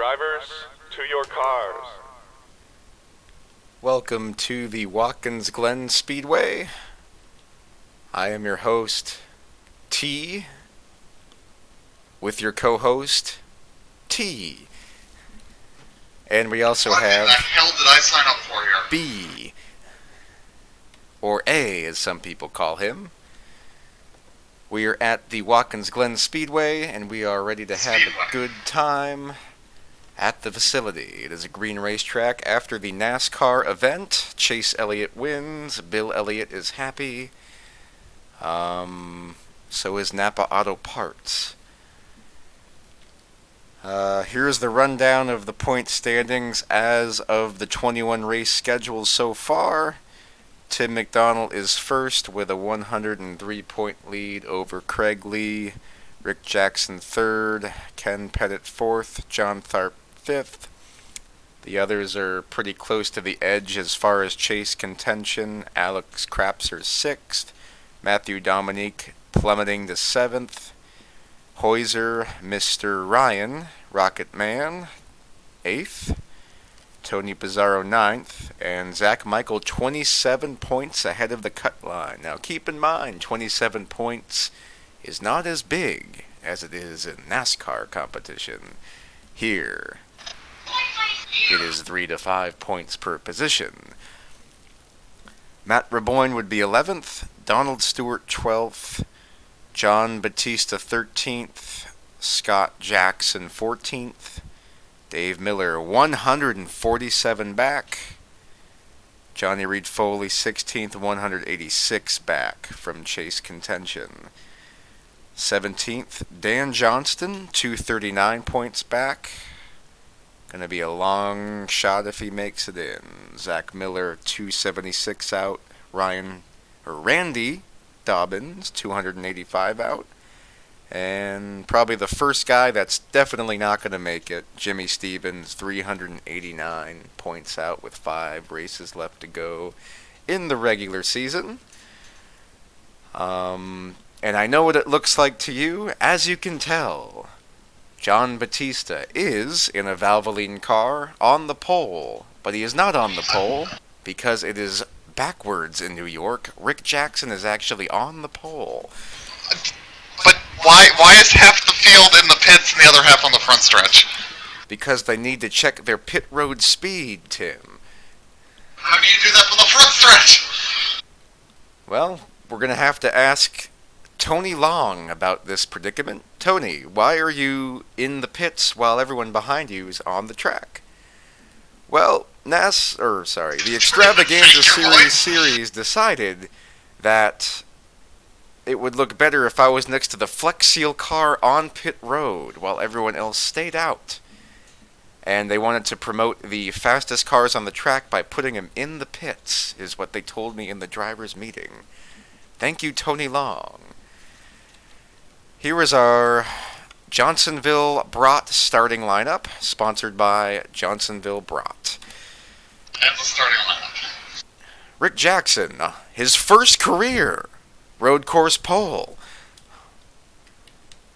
Drivers, to your cars. Welcome to the Watkins Glen Speedway. I am your host, T, with your co-host, T. And we also have What the hell did I sign up for here? B, or A as some people call him. We are at the Watkins Glen Speedway, and we are ready to have a good time at the facility. It is a green racetrack. After the NASCAR event, Chase Elliott wins. Bill Elliott is happy. So is Napa Auto Parts. Here's the rundown of the point standings as of the 21 race schedules so far. Tim McDonald is first with a 103-point lead over Craig Lee. Rick Jackson third, Ken Pettit fourth, John Tharp fifth. The others are pretty close to the edge as far as chase contention. Alex Crapser sixth, Matthew Dominique plummeting to seventh, Hoyser, Mr. Ryan, Rocket Man, eighth, Tony Pizarro ninth, and Zach Michael 27 points ahead of the cut line. Now keep in mind, 27 points is not as big as it is in NASCAR competition. Here, it is 3 to 5 points per position. Matt Raboyne would be 11th, Donald Stewart 12th, John Batista 13th, Scott Jackson 14th, Dave Miller 147 back, Johnny Reed Foley 16th, 186 back from chase contention. 17th, Dan Johnston 239 points back. Gonna be a long shot if he makes it in. Zach Miller 276 out. Randy Dobbins 285 out. And probably the first guy that's definitely not going to make it, Jimmy Stevens, 389 points out with 5 races left to go in the regular season. And I know what it looks like to you. As you can tell, John Batista is in a Valvoline car on the pole, but he is not on the pole because it is backwards in New York. Rick Jackson is actually on the pole. But why is half the field in the pits and the other half on the front stretch? Because they need to check their pit road speed, Tim. How do you do that from the front stretch? Well, we're going to have to ask Tony Long about this predicament. Tony, why are you in the pits while everyone behind you is on the track? Well, the Extravaganza Series decided that it would look better if I was next to the Flex Seal car on pit road while everyone else stayed out. And they wanted to promote the fastest cars on the track by putting them in the pits, is what they told me in the driver's meeting. Thank you, Tony Long. Here is our Johnsonville Brat starting lineup, sponsored by Johnsonville Brat. And the starting lineup. Rick Jackson, his first career road course pole.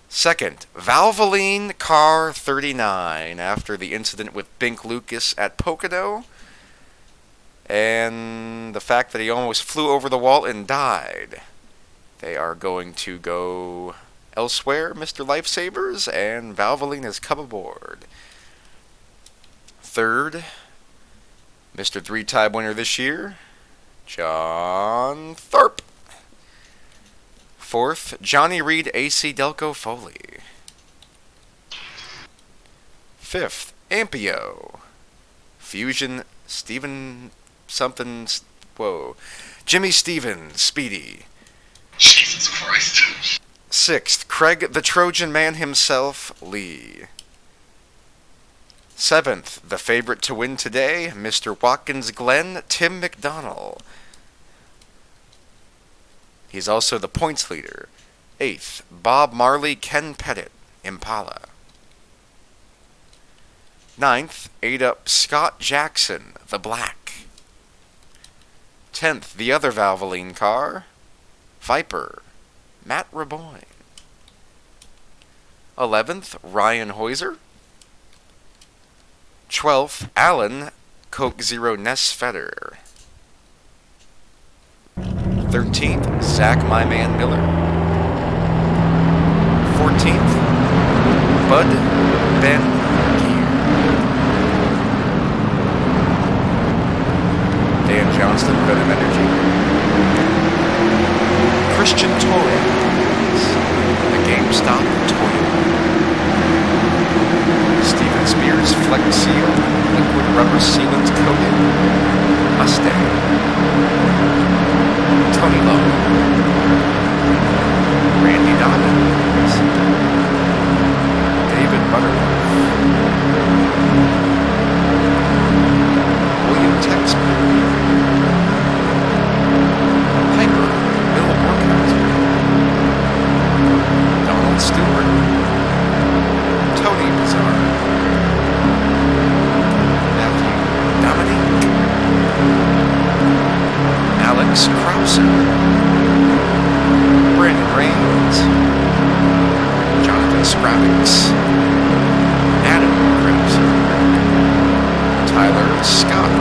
Second, Valvoline car 39 after the incident with Bink Lucas at Pocono and the fact that he almost flew over the wall and died. They are going to go elsewhere, Mr. Lifesavers, and Valvoline has come aboard. Third, Mr. 3-time winner this year, John Tharp. Fourth, Johnny Reed AC Delco Foley. Fifth, Ampio. Fusion Steven something. Whoa. Jimmy Stevens Speedy. Jesus Christ. Sixth, Craig the Trojan Man himself, Lee. Seventh, the favorite to win today, Mr. Watkins Glen, Tim McDonald. He's also the points leader. Eighth, Bob Marley, Ken Pettit, Impala. Ninth, 8-up Scott Jackson, the Black. 10th, the other Valvoline car, Viper, Matt Raboyne. 11th, Ryan Hoyser. 12th, Alan Coke Zero Nesfeder. 13th, Zach My Man Miller. 14th, Bud Ben Gear. Dan Johnston, Venom Energy. Christian Torres, the GameStop Toyota. Steven Spears, Flex Seal, Liquid Rubber Sealant Coated, Mustang. Tony Lowe. Randy Dobbins. David Butterworth. William Texman. Piper, Bill Workhausen. Donald Stewart. Tony Bizarre. Matthew Dominique. Alex Krauser. Brandon Rains. Jonathan Spravix. Adam Krauser. Tyler Scott.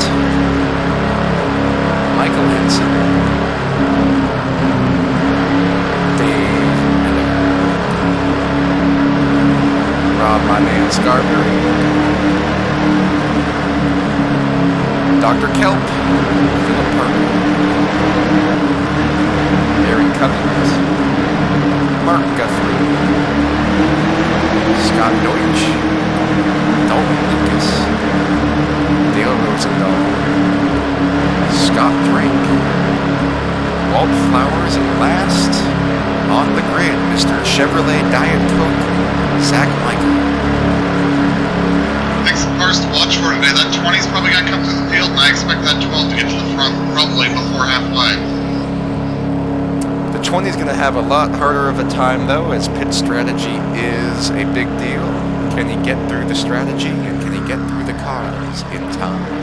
Michael Henson. Dave Miller. Rob My Man Scarberry. Dr. Kelp. Philip Parker. Aaron Cummings. Mark Guthrie. Scott Deutsch. Dalton Lucas. Dale Rosendahl. Scott Drake. Walt Flowers, and last on the grid, Mr. Chevrolet Diet Coke, Zach Michael. Thanks, cars to watch for today. That 20's probably going to come to the field, and I expect that 12 to get to the front probably before halfway. The 20 is going to have a lot harder of a time, though, as pit strategy is a big deal. Can he get through the strategy, and can he get through the cars in time?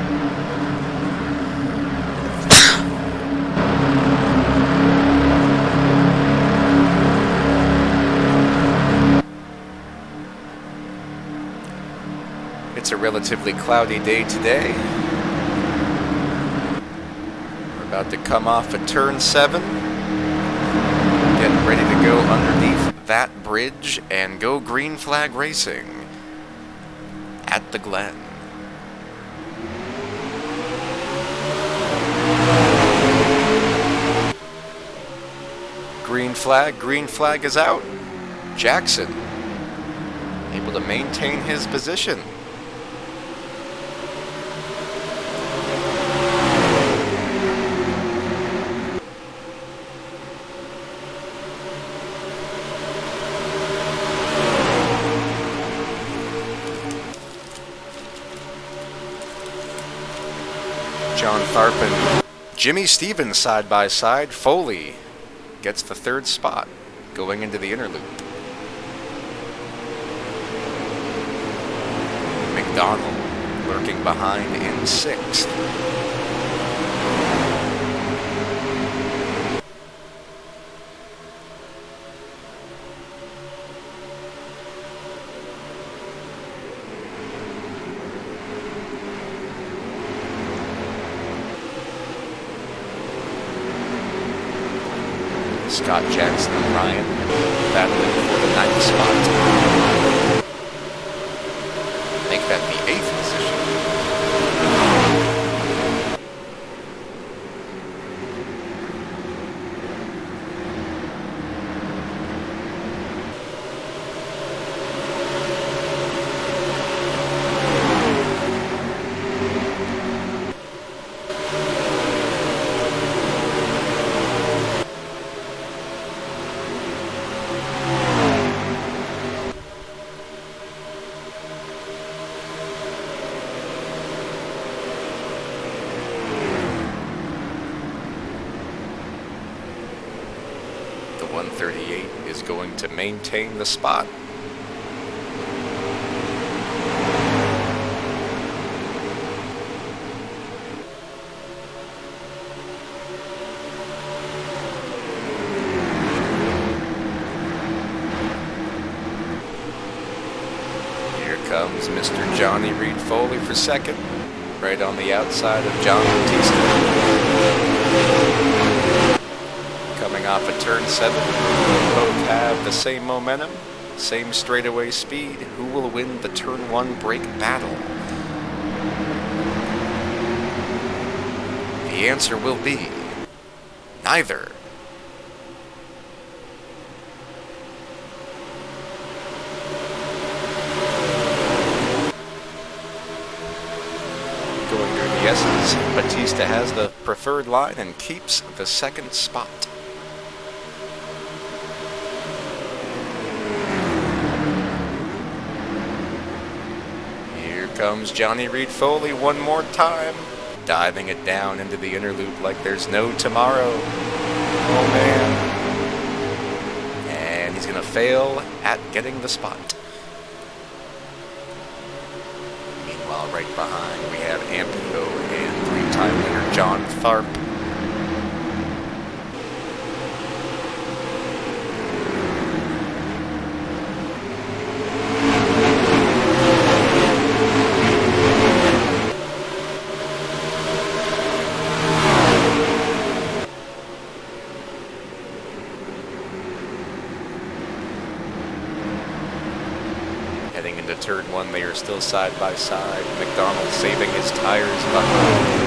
It's a relatively cloudy day today. We're about to come off of turn 7. Getting ready to go underneath that bridge and go green flag racing at the Glen. Green flag is out. Jackson able to maintain his position. John Tharp and Jimmy Stevens side by side. Foley gets the 3rd spot going into the inner loop. McDonald lurking behind in 6th. Scott Jackson and Ryan battling for the 9th spot. Make that the 8th position. The 138 is going to maintain the spot. Here comes Is Mr. Johnny Reed Foley for second, right on the outside of John Batista. Coming off a turn 7, both have the same momentum, same straightaway speed. Who will win the turn 1 brake battle? The answer will be neither. Going through the S's, Batista has the preferred line and keeps the second spot. Here comes Johnny Reed Foley one more time, diving it down into the inner loop like there's no tomorrow. Oh man. And he's going to fail at getting the spot. Meanwhile, right behind, we have Ampio and three-time winner John Tharp. Heading into turn 1, they are still side by side. McDonald saving his tires behind.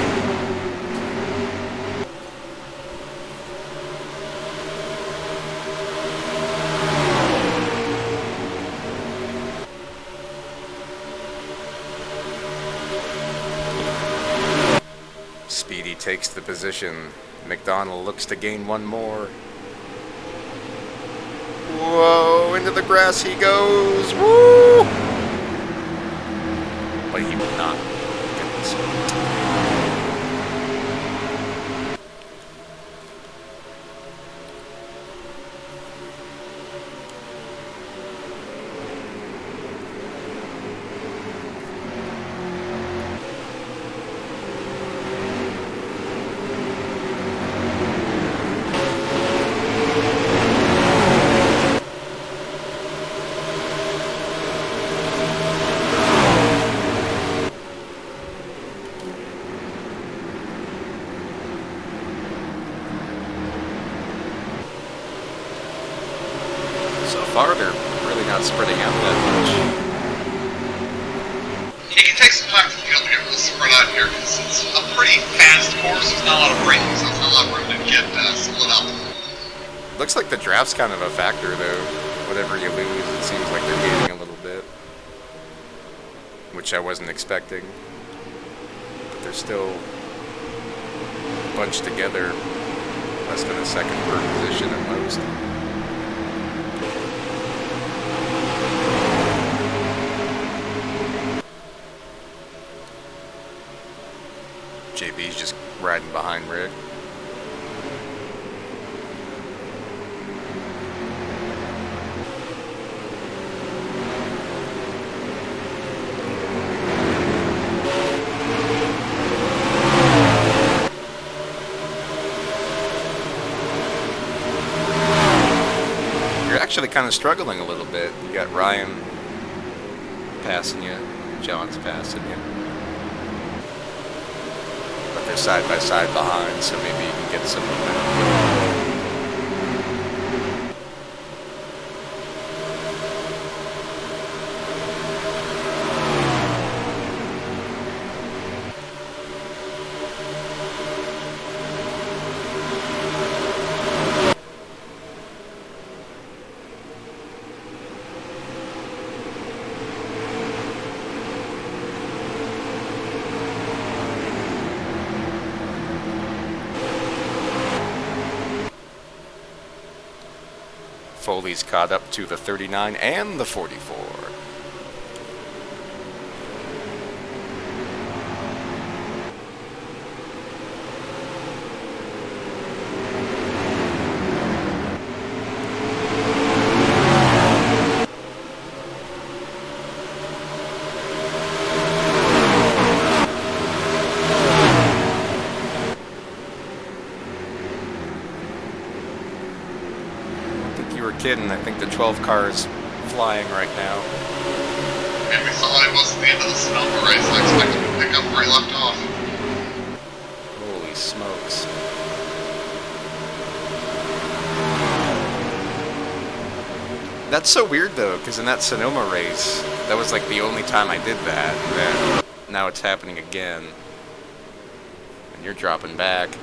Speedy takes the position. McDonald looks to gain one more. Whoa, into the grass he goes. Woo! But he will not get this one. So far, they're really not spreading out that much. It can take some time for the field to get really spread out here because it's a pretty fast course. There's not a lot of braking, so there's not a lot of room to get split up. Looks like the draft's kind of a factor, though. Whatever you lose, it seems like they're gaining a little bit. Which I wasn't expecting. But they're still bunched together. Less than a second per position at most. JB's just riding behind Rick. You're actually kind of struggling a little bit. You got Ryan passing you, John's passing you. But they're side by side behind, so maybe you can get some momentum. Foley's caught up to the 39 and the 44. You were kidding. I think the 12 car is flying right now. and we saw it was the end of the Sonoma race. I expected him to pick up where he left off. Holy smokes. That's so weird though, because in that Sonoma race, that was like the only time I did that. And then now it's happening again. And you're dropping back.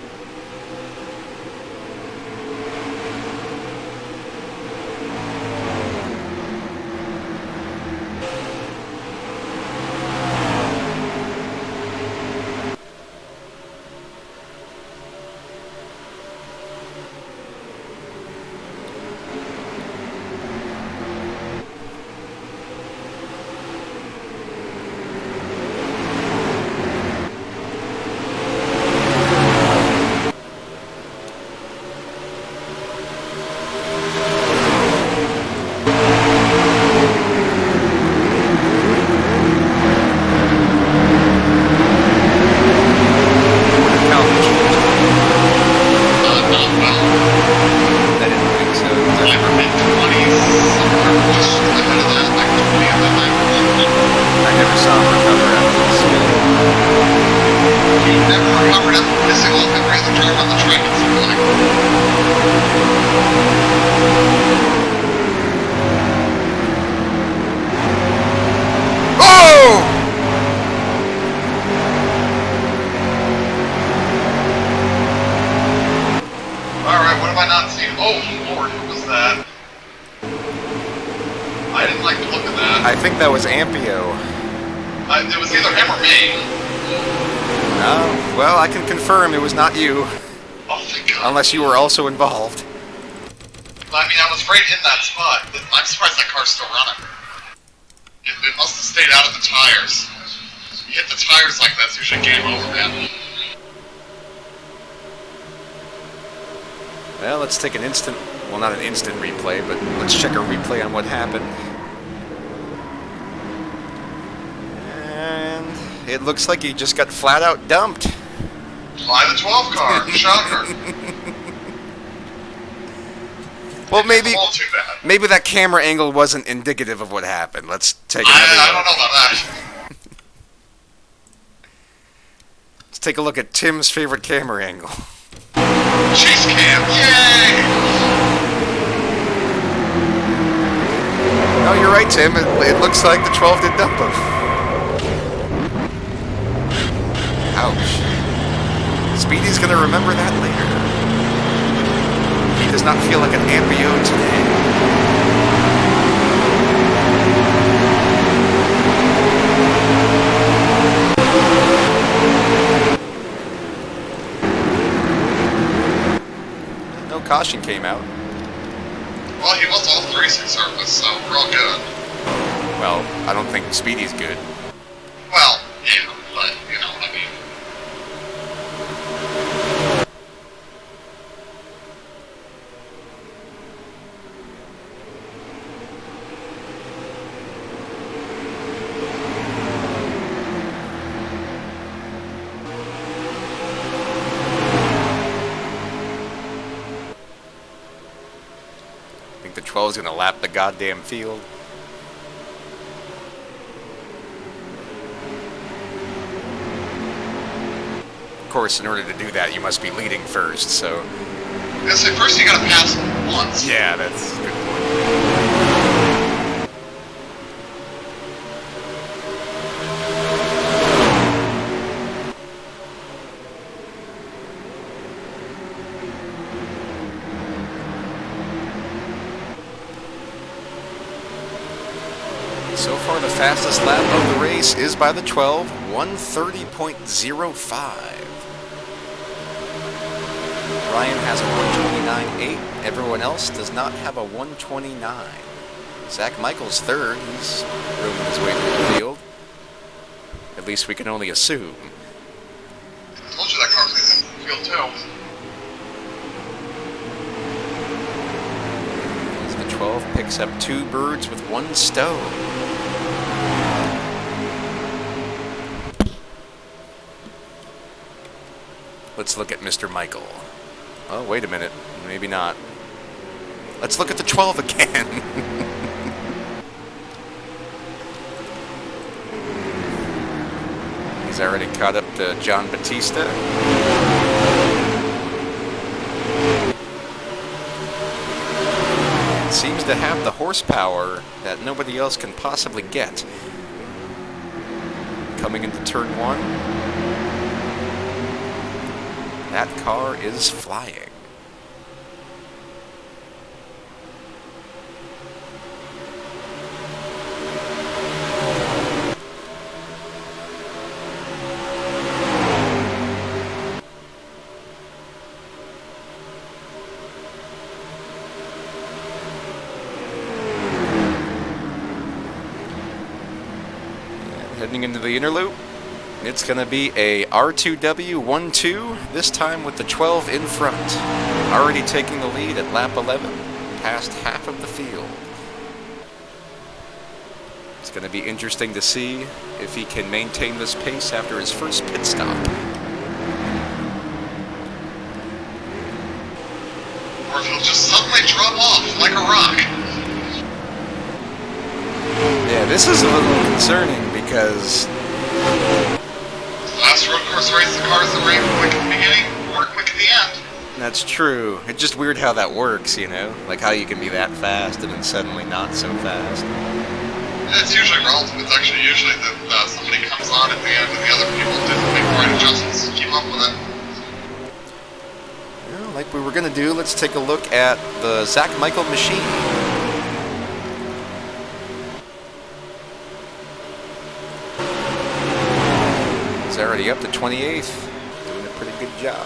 I think that was Ampio. It was either him or me. Well, I can confirm it was not you. Oh, thank God. Unless you were also involved. I mean, I was right in that spot. I'm surprised that car's still running. It must have stayed out of the tires. You hit the tires like that, it's usually game over, man. Well, let's take an instant, well, not an instant replay, but let's check a replay on what happened. And it looks like he just got flat out dumped. Fly the 12 car, shocker. Well, maybe that camera angle wasn't indicative of what happened. Let's take another look. I don't know about that. Let's take a look at Tim's favorite camera angle. Chase cam, yay! No, you're right, Tim. It looks like the 12 did dump him. Ouch. Speedy's gonna remember that later. He does not feel like an Ampio today. No caution came out. Well, he was off the racing surface, so we're all good. Well, I don't think Speedy's good. Well, yeah, but, you know what I mean. I think the 12 is going to lap the goddamn field. Of course, in order to do that, you must be leading first, so... I say, first you gotta pass him once. Yeah, that's a good point. So far, the fastest lap of the race is by the 12, 1:30.05. Ryan has a 1:29.8. Everyone else does not have a 1:29. Zach Michael's third. He's rooming his way through the field. At least we can only assume. I told you that car was in the field too. As the 12 picks up 2 birds with 1 stone. Let's look at Mr. Michael. Oh, wait a minute. Maybe not. Let's look at the 12 again. He's already caught up to John Batista. Seems to have the horsepower that nobody else can possibly get. Coming into turn 1. That car is flying. Heading into the inner loop, it's going to be a R2W12, this time with the 12 in front. Already taking the lead at lap 11, past half of the field. It's going to be interesting to see if he can maintain this pace after his first pit stop. Or if he'll just suddenly drop off like a rock. Yeah, this is a little concerning because last road course race, the cars that ran quick at the beginning weren't quick at the end. that's true. It's just weird how that works, you know? Like how you can be that fast and then suddenly not so fast. It's usually relative. It's actually usually that somebody comes on at the end and the other people didn't make the right adjustments to keep up with it. Well, like we were going to do, let's take a look at the Zach Michael machine. Already up to 28th, doing a pretty good job.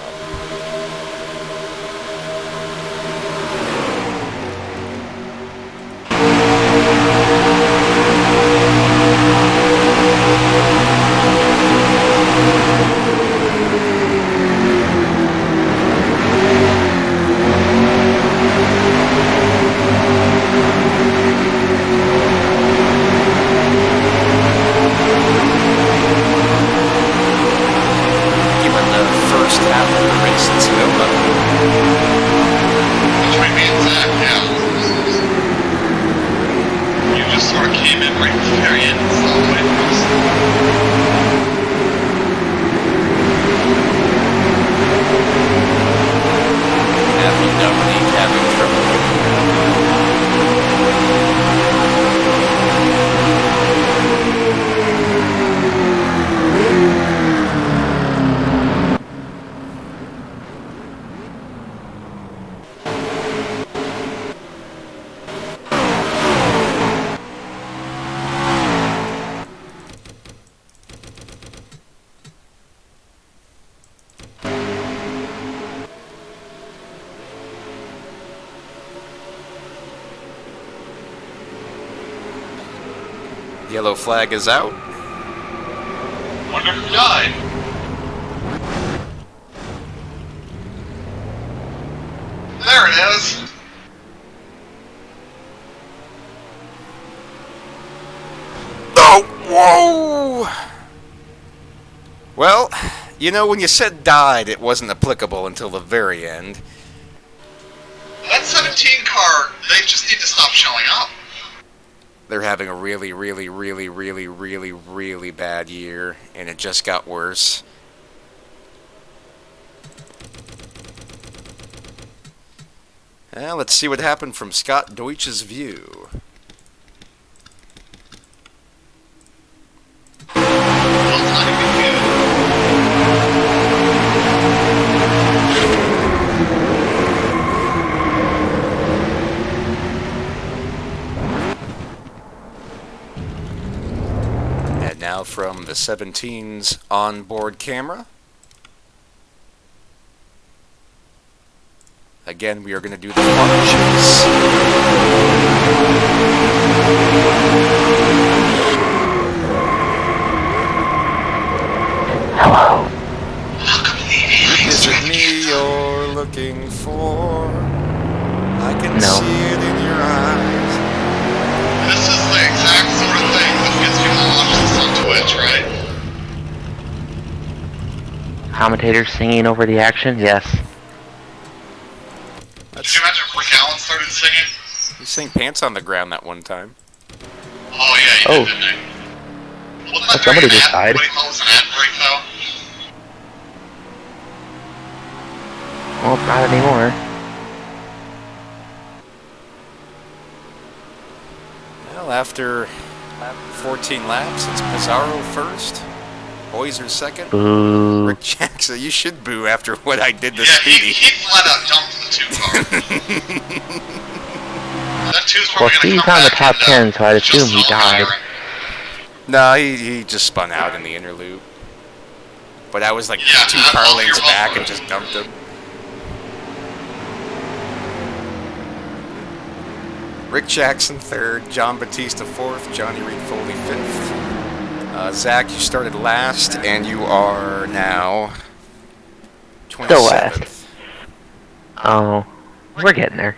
Yellow flag is out. Wonder who died. There it is. Oh, whoa! Well, you know, when you said died, it wasn't applicable until the very end. That 17 car, they just need to stop showing up. They're having a really bad year, and it just got worse. Well, let's see what happened from Scott Deutsch's view. Now from the 17's onboard camera. Again, we are going to do the launches. Hello. Is it me you're looking for? I can see it in your eyes. This is the exact sort of thing that gets people to watch this on Twitch, right? Commentators singing over the action? Yes. Could you imagine if Rick Allen started singing? He sang Pants on the Ground that one time. Oh yeah, he did, didn't he? Wasn't that Somebody during an just ad? died. What do you call this, an ad break though? Well, not anymore. Well, after 14 laps, it's Pizarro first, Hoyser second. Boo. Rick Jackson, you should boo after what I did to Yeah, Speedy. he flat out dumped the 2 car. That 2's Well, probably Steve's gonna come on the back top and, 10, so I'd assume just he died. tiring. No, he just spun out in the inner loop. But I was like Yeah, 2 I'm car off lanes your back bumper. and just dumped him. Rick Jackson third, John Batista fourth, Johnny Reed Foley fifth. Zach, you started last, and you are now 27th. Still last. Oh, we're getting there.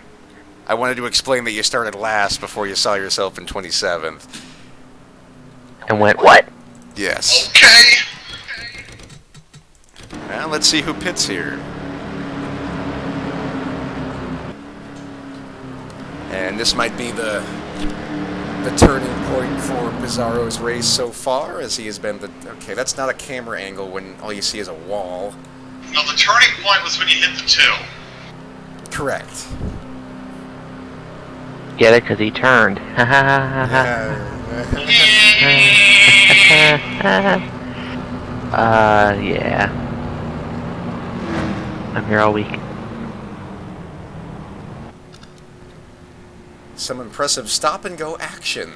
I wanted to explain that you started last before you saw yourself in 27th. And went, what? Yes. Okay. Well, let's see who pits here. And this might be the turning point for Pizarro's race so far, as he has been the... Okay, that's not a camera angle when all you see is a wall. No, the turning point was when you hit the 2. Correct. Get it? Because he turned. Yeah. I'm here all week. Some impressive stop-and-go action.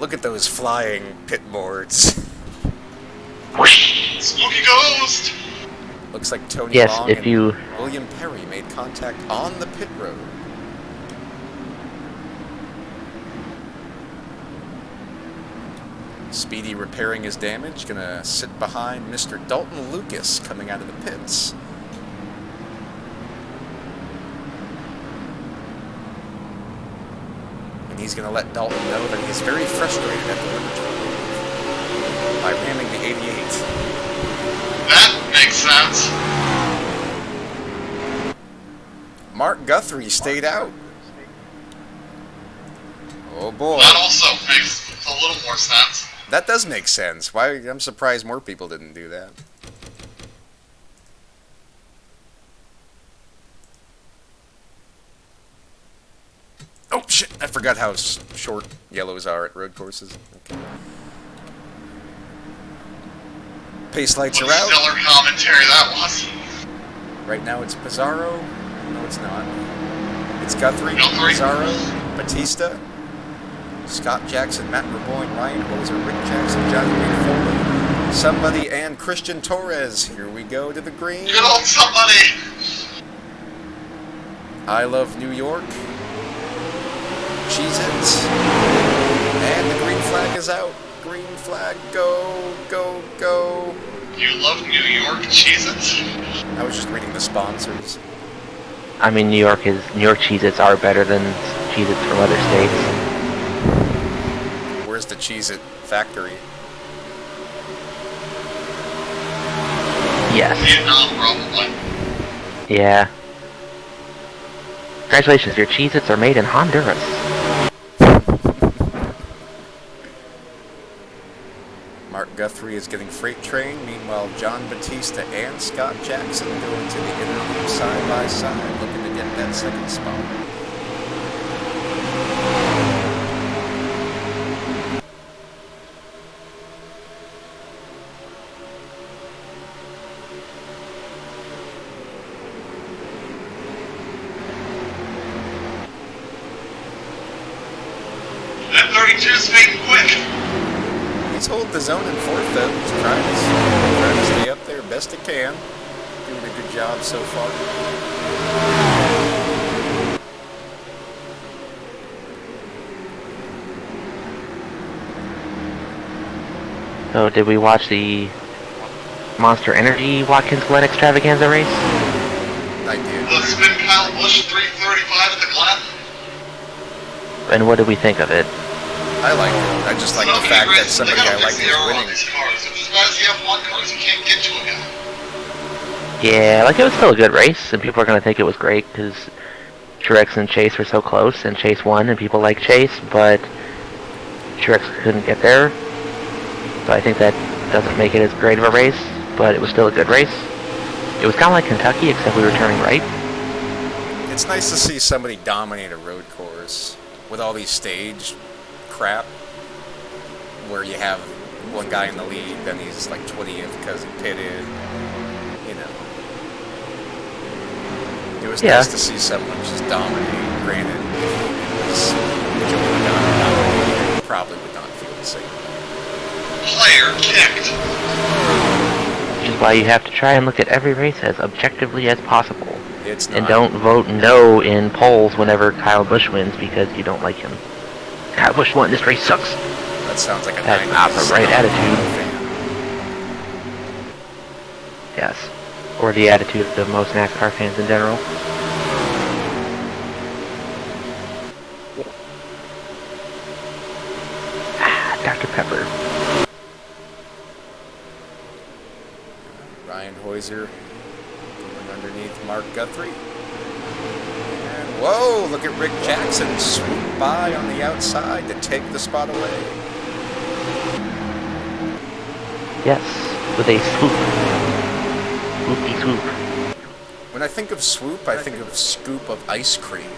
Look at those flying pit boards. Whoosh! Smoky Ghost! Looks like Tony Yes, Long if and you... William Perry made contact on the pit road. Speedy repairing his damage, gonna sit behind Mr. Dalton Lucas coming out of the pits. And he's gonna let Dalton know that he's very frustrated at the limit by ramming the 88. That makes sense. Mark Guthrie stayed out. Oh boy. That also makes a little more sense. That does make sense. Why? I'm surprised more people didn't do that. Oh shit! I forgot how short yellows are at road courses. Okay. Pace lights What are out. stellar commentary that was. Right now it's Pizarro. No, it's not. It's Guthrie, Guthrie. Pizarro, Batista, Scott Jackson, Matt Raboyne, Ryan Hoser, Rick Jackson, Johnny Reed Foley, somebody, and Christian Torres. Here we go to the green. Good old somebody. I love New York. Cheez-Its. And the green flag is out. Green flag, go, go, go. You love New York Cheez-Its? I was just reading the sponsors. I mean, New York Cheez-Its are better than Cheez-Its from other states. Where's the Cheez-It factory? Yes. Vietnam, probably. Yeah. Congratulations, your Cheez-Its are made in Honduras. Mark Guthrie is getting freight train. Meanwhile, John Batista and Scott Jackson go into the inner loop side by side, looking to get that second spot. That 32's fading quick. He's holding the zone in fourth, though. He's trying to stay up there best he can. Doing a good job so far. So, did we watch the Monster Energy Watkins Glen extravaganza race? I did. The spin Kyle Busch 335 at the Glen. And what did we think of it? I like it. I just like the fact that somebody I like is winning. These cars. If this guy's the F1 cars, you can't get to a guy. Yeah, like it was still a good race, and people are going to think it was great because Truex and Chase were so close, and Chase won, and people like Chase, but Truex couldn't get there. So I think that doesn't make it as great of a race, but it was still a good race. It was kind of like Kentucky, except we were turning right. It's nice to see somebody dominate a road course with all these stage crap, where you have one guy in the lead, then he's like 20th because he pitted. You know, it was nice to see someone just dominate. Granted, it was Joey Logano dominating, probably would not feel the same. Player kicked. Which is why you have to try and look at every race as objectively as possible. It's not. And don't vote no in polls whenever Kyle Busch wins because you don't like him. Kyle Busch won, this race sucks. That sounds like a That's not the right attitude. Yes. Or the attitude of most NASCAR fans in general. Dr. Pepper. Ryan Hoyser going underneath Mark Guthrie. And whoa, look at Rick Jackson swoop by on the outside to take the spot away. Yes, with a swoop. Swoopy swoop. When I think of swoop, I think of scoop of ice cream.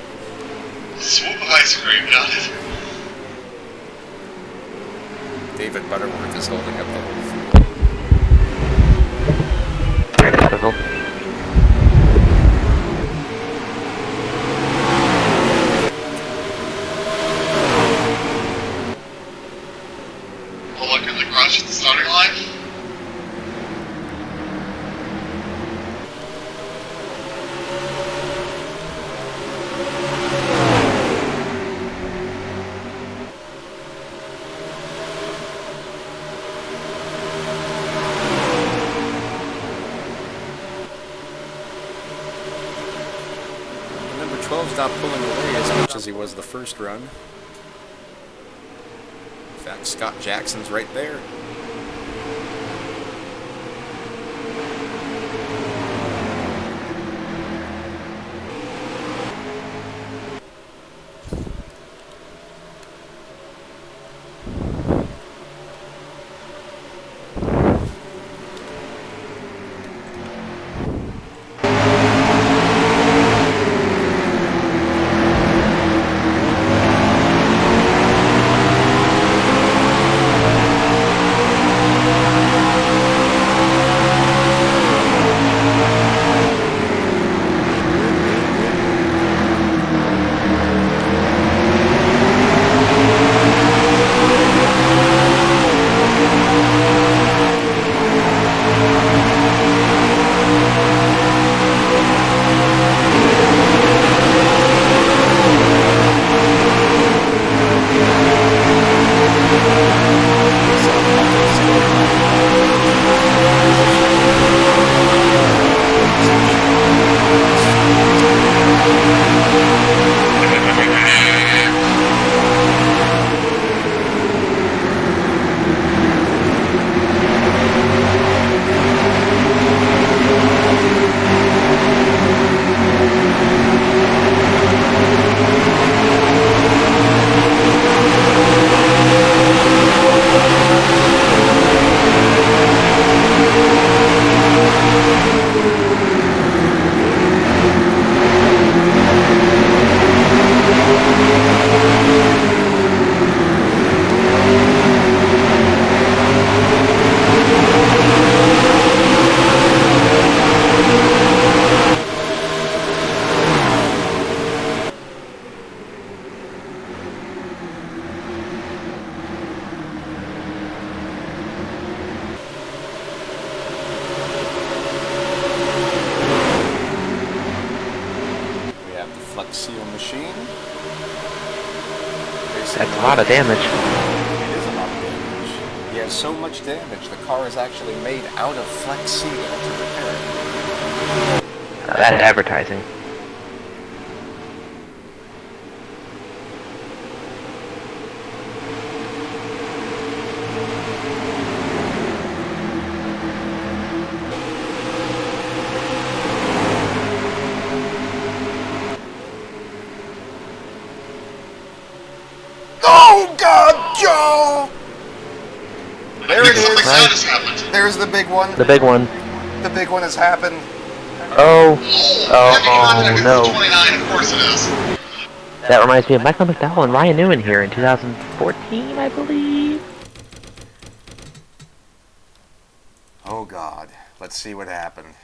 Swoop of ice cream, got it. David Butterworth is holding up the whole field. Pull up in the garage at the starting line. Number 12's not pulling away as much as he was the first run. In fact, Scott Jackson's right there. Seal machine. That's a lot of damage. It is a lot of damage. He has so much damage, the car is actually made out of Flex Seal to repair it. That advertising. Oh God, Joe! There it is. that has happened. There's the big one. The big one. The big one has happened. Oh. Heavy contact is no. 29, of course it is. That reminds me of Michael McDowell and Ryan Newman here in 2014, I believe. Oh God. Let's see what happened.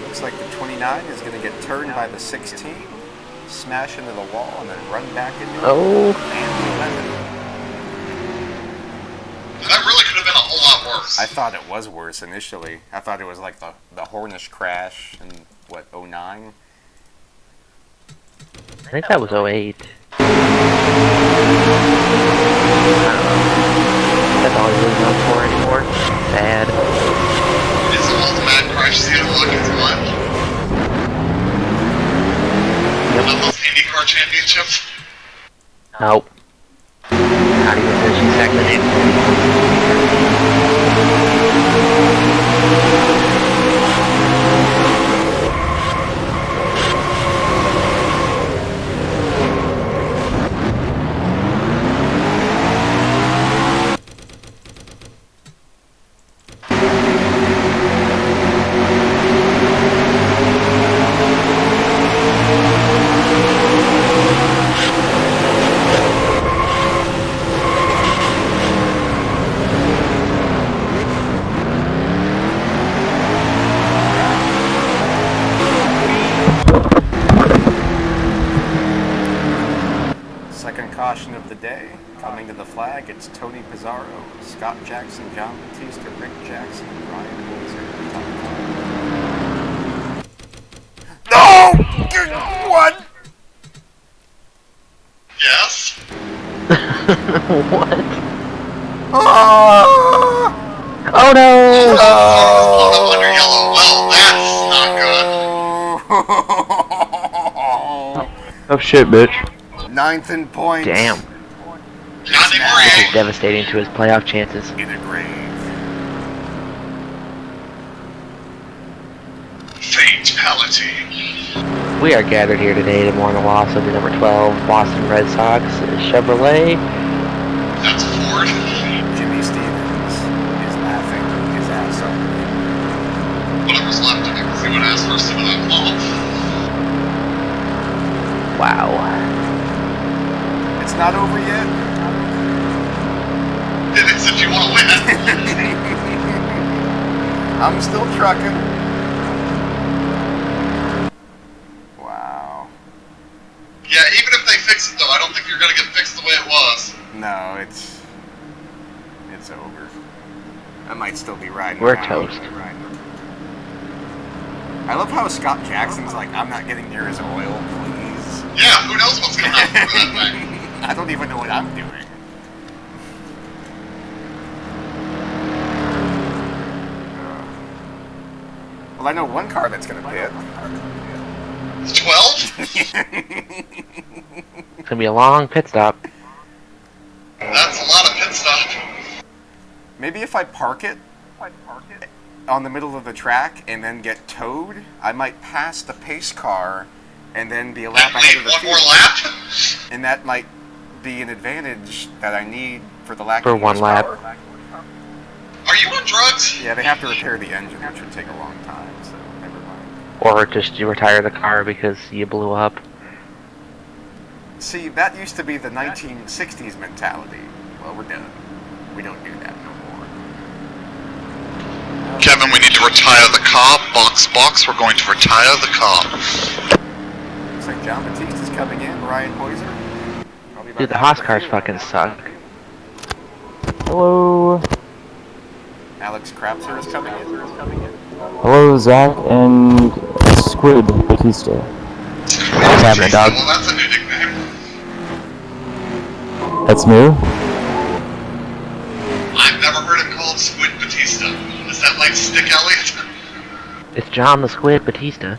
Looks like the 29 is going to get turned by the 16, smash into the wall, and then run back into it. Oh. And the 11. That really could have been a whole lot worse. I thought it was worse initially. I thought it was like the Hornish crash in, what, 09? I think that was 08. That's all he's really known for anymore. Sad. It's all the mad crash scene of Watkins one. Yep. Not those IndyCar championships. Nope. Not even finishing second. Second caution of the day, coming to the flag, it's Tony Pizarro, Scott Jackson, John Batista, Rick Jackson, and Ryan Wilson. No! What? Yes. What? Oh! Oh no! Oh, under yellow. Well, that's not good. Oh shit, bitch. 9th in points. Damn. Not anymore, This is eh? devastating to his playoff chances. In a grave. Fatality. We are gathered here today to mourn the loss of the number 12 Boston Red Sox Chevrolet. That's Ford. Jimmy Stevens is laughing his ass off. Whatever's left of it, because he went ass first into that ball. Wow. It's not over yet. It is if you want to win. I'm still trucking. Wow. Yeah, even if they fix it, though, I don't think you're going to get fixed the way it was. No, it's over. I might still be riding We're around. toast. I love how Scott Jackson's like, I'm not getting near his oil, please. Yeah, who knows what's going to happen for that thing. I don't even know what I'm doing. Well, I know one car that's going to pit. 12? It's gonna be a long pit stop. That's a lot of pit stop. Maybe if I park it on the middle of the track and then get towed, I might pass the pace car and then be a lap ahead of the One more field. lap? And that might be an advantage that I need for the lack For of one lap. horsepower. Are you on drugs? Yeah, they have to repair the engine, which would take a long time, so never mind. Or just you retire the car because you blew up. See, that used to be the 1960s mentality. Well, we're done. We don't do that no more. Kevin, we need to retire the car. Box, we're going to retire the car. Looks like John Batista's coming in, Ryan Hoiser. Probably about Dude, the half Haas the cars field. fucking suck. Hello. Alex Krapser is coming in. Hello, Zach and Squid Batista. What's happening, dog? Well, that's a new nickname. That's new? I've never heard him called Squid Batista. Is that like Stick Elliott? It's John the Squid Batista.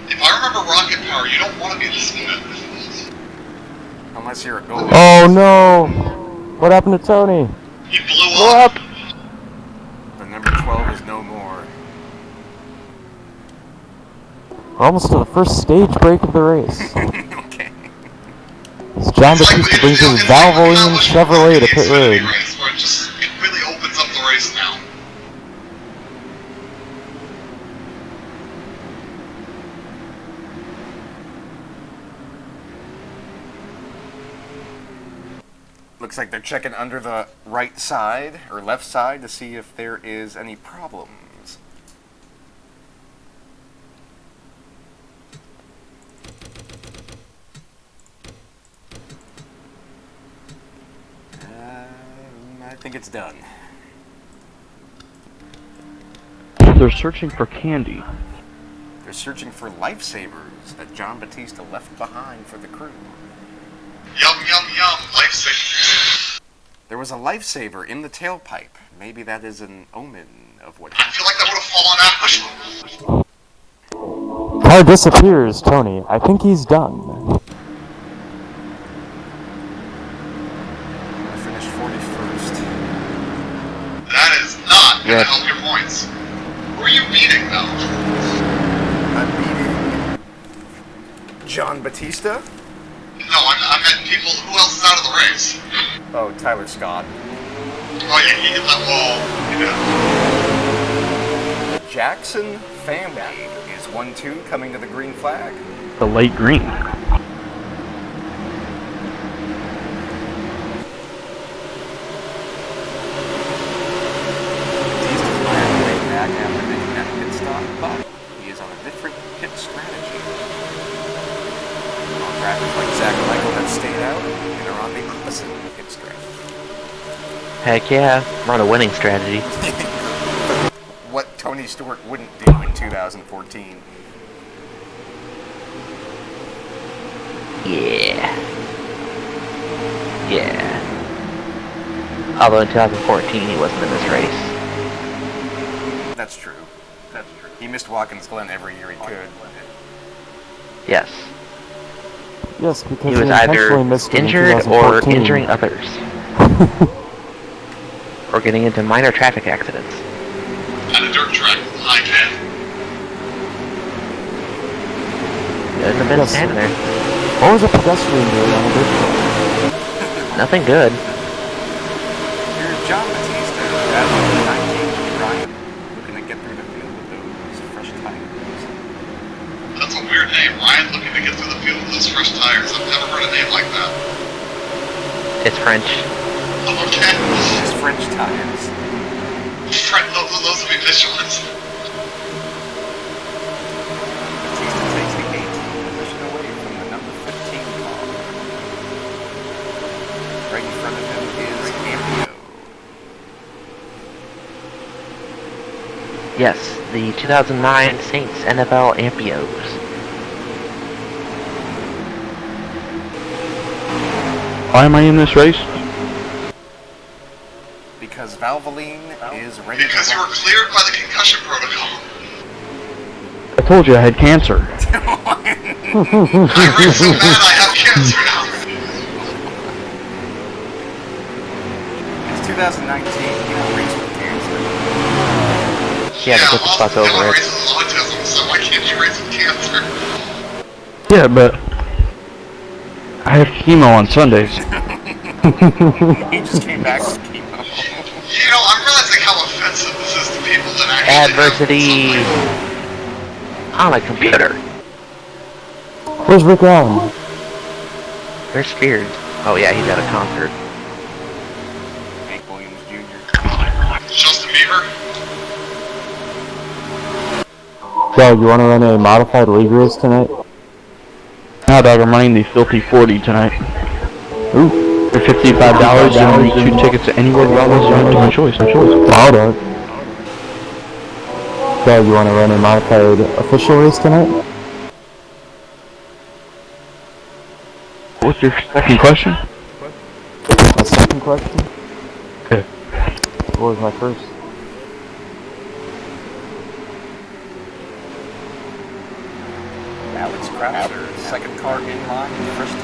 If I remember Rocket Power, you don't want to be the Squid. Unless you're a goalie. Oh no! What happened to Tony? He blew Blow up. up! The number 12 is no more. We're almost to the first stage break of the race. Okay. As John Batista brings his Valvoline Chevrolet to pit road. Race where it just completely opens up the race now. Looks like they're checking under the right side or left side to see if there is any problems. I think it's done. They're searching for candy. They're searching for lifesavers that John Batista left behind for the crew. Yum, yum, yum, lifesavers. There was a lifesaver in the tailpipe. Maybe that is an omen of what I feel like that would have fallen out. Car disappears, Tony. I think he's done. I finished 41st. That is not gonna Yep. help your points. Who are you beating, though? I'm beating John Batista. No, I meant people. Who else is out of the race? Oh, Tyler Scott. Oh yeah, he hit that wall. Yeah. The Jackson family is 1-2 coming to the green flag. The light green. Batista's firing way back after making that pit stop, but he is on a different pit strategy. All drivers like Zach Michael have stayed out and are on the opposite pit strategy. Heck yeah, we're on a winning strategy. What Tony Stewart wouldn't do in 2014. Yeah. Yeah. Although in 2014 he wasn't in this race. That's true. That's true. He missed Watkins Glen every year he could. Yes. Yes, because He was intentionally either missed it in injured or 2014. injuring others. Or getting into minor traffic accidents. At a dirt track, I can. Shouldn't have been Yes. standing there. What was a pedestrian doing on a dirt track? Nothing good. Here's John Batista battling the 19 Ryan, looking to get through the field with those fresh tires. That's a weird name. Ryan looking to get through the field with those fresh tires. I've never heard a name like that. It's French. Okay. It's French tires. Those would be Michelin's. Batista takes the 18th position away from the number 15 car. Right in front of him is Ampio. Yes, the 2009 Saints NFL Ampios. Why am I in this race? Because Valvoline is ready Because to you were cleared by the concussion protocol. I told you I had cancer. I'm really so mad I have cancer now. It's 2019, you don't race with cancer. Yeah, the pit spot's over Dylan it. races with autism, so why can't you race with cancer? Yeah, but I have chemo on Sundays. He just came back from chemo. You know, I'm realizing how offensive this is to people that actually Adversity on a computer. Where's Rick Allen? Where's Spears? Oh yeah, he's at a concert. Hank Williams Jr. Justin Bieber? Doug, you want to run a modified league race tonight? Now, dog, I'm running the Filthy 40 tonight. Ooh. For $55, you can get 2 tickets to anywhere Brothers. You have my choice. Wow, Doug. Doug, you want to run a modified official race tonight? What's your second question? My second question? Okay. What was my first? Alex Crowder, second car in line, first team.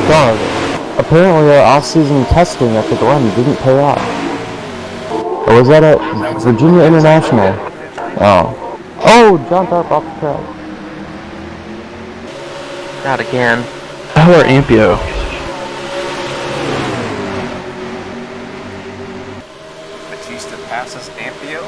Doug, apparently our off-season testing at the Glen didn't pay off. Or was that at Virginia International? Oh. Oh, John Tharp off the track. Not again. How are Ampio? Batista passes Ampio.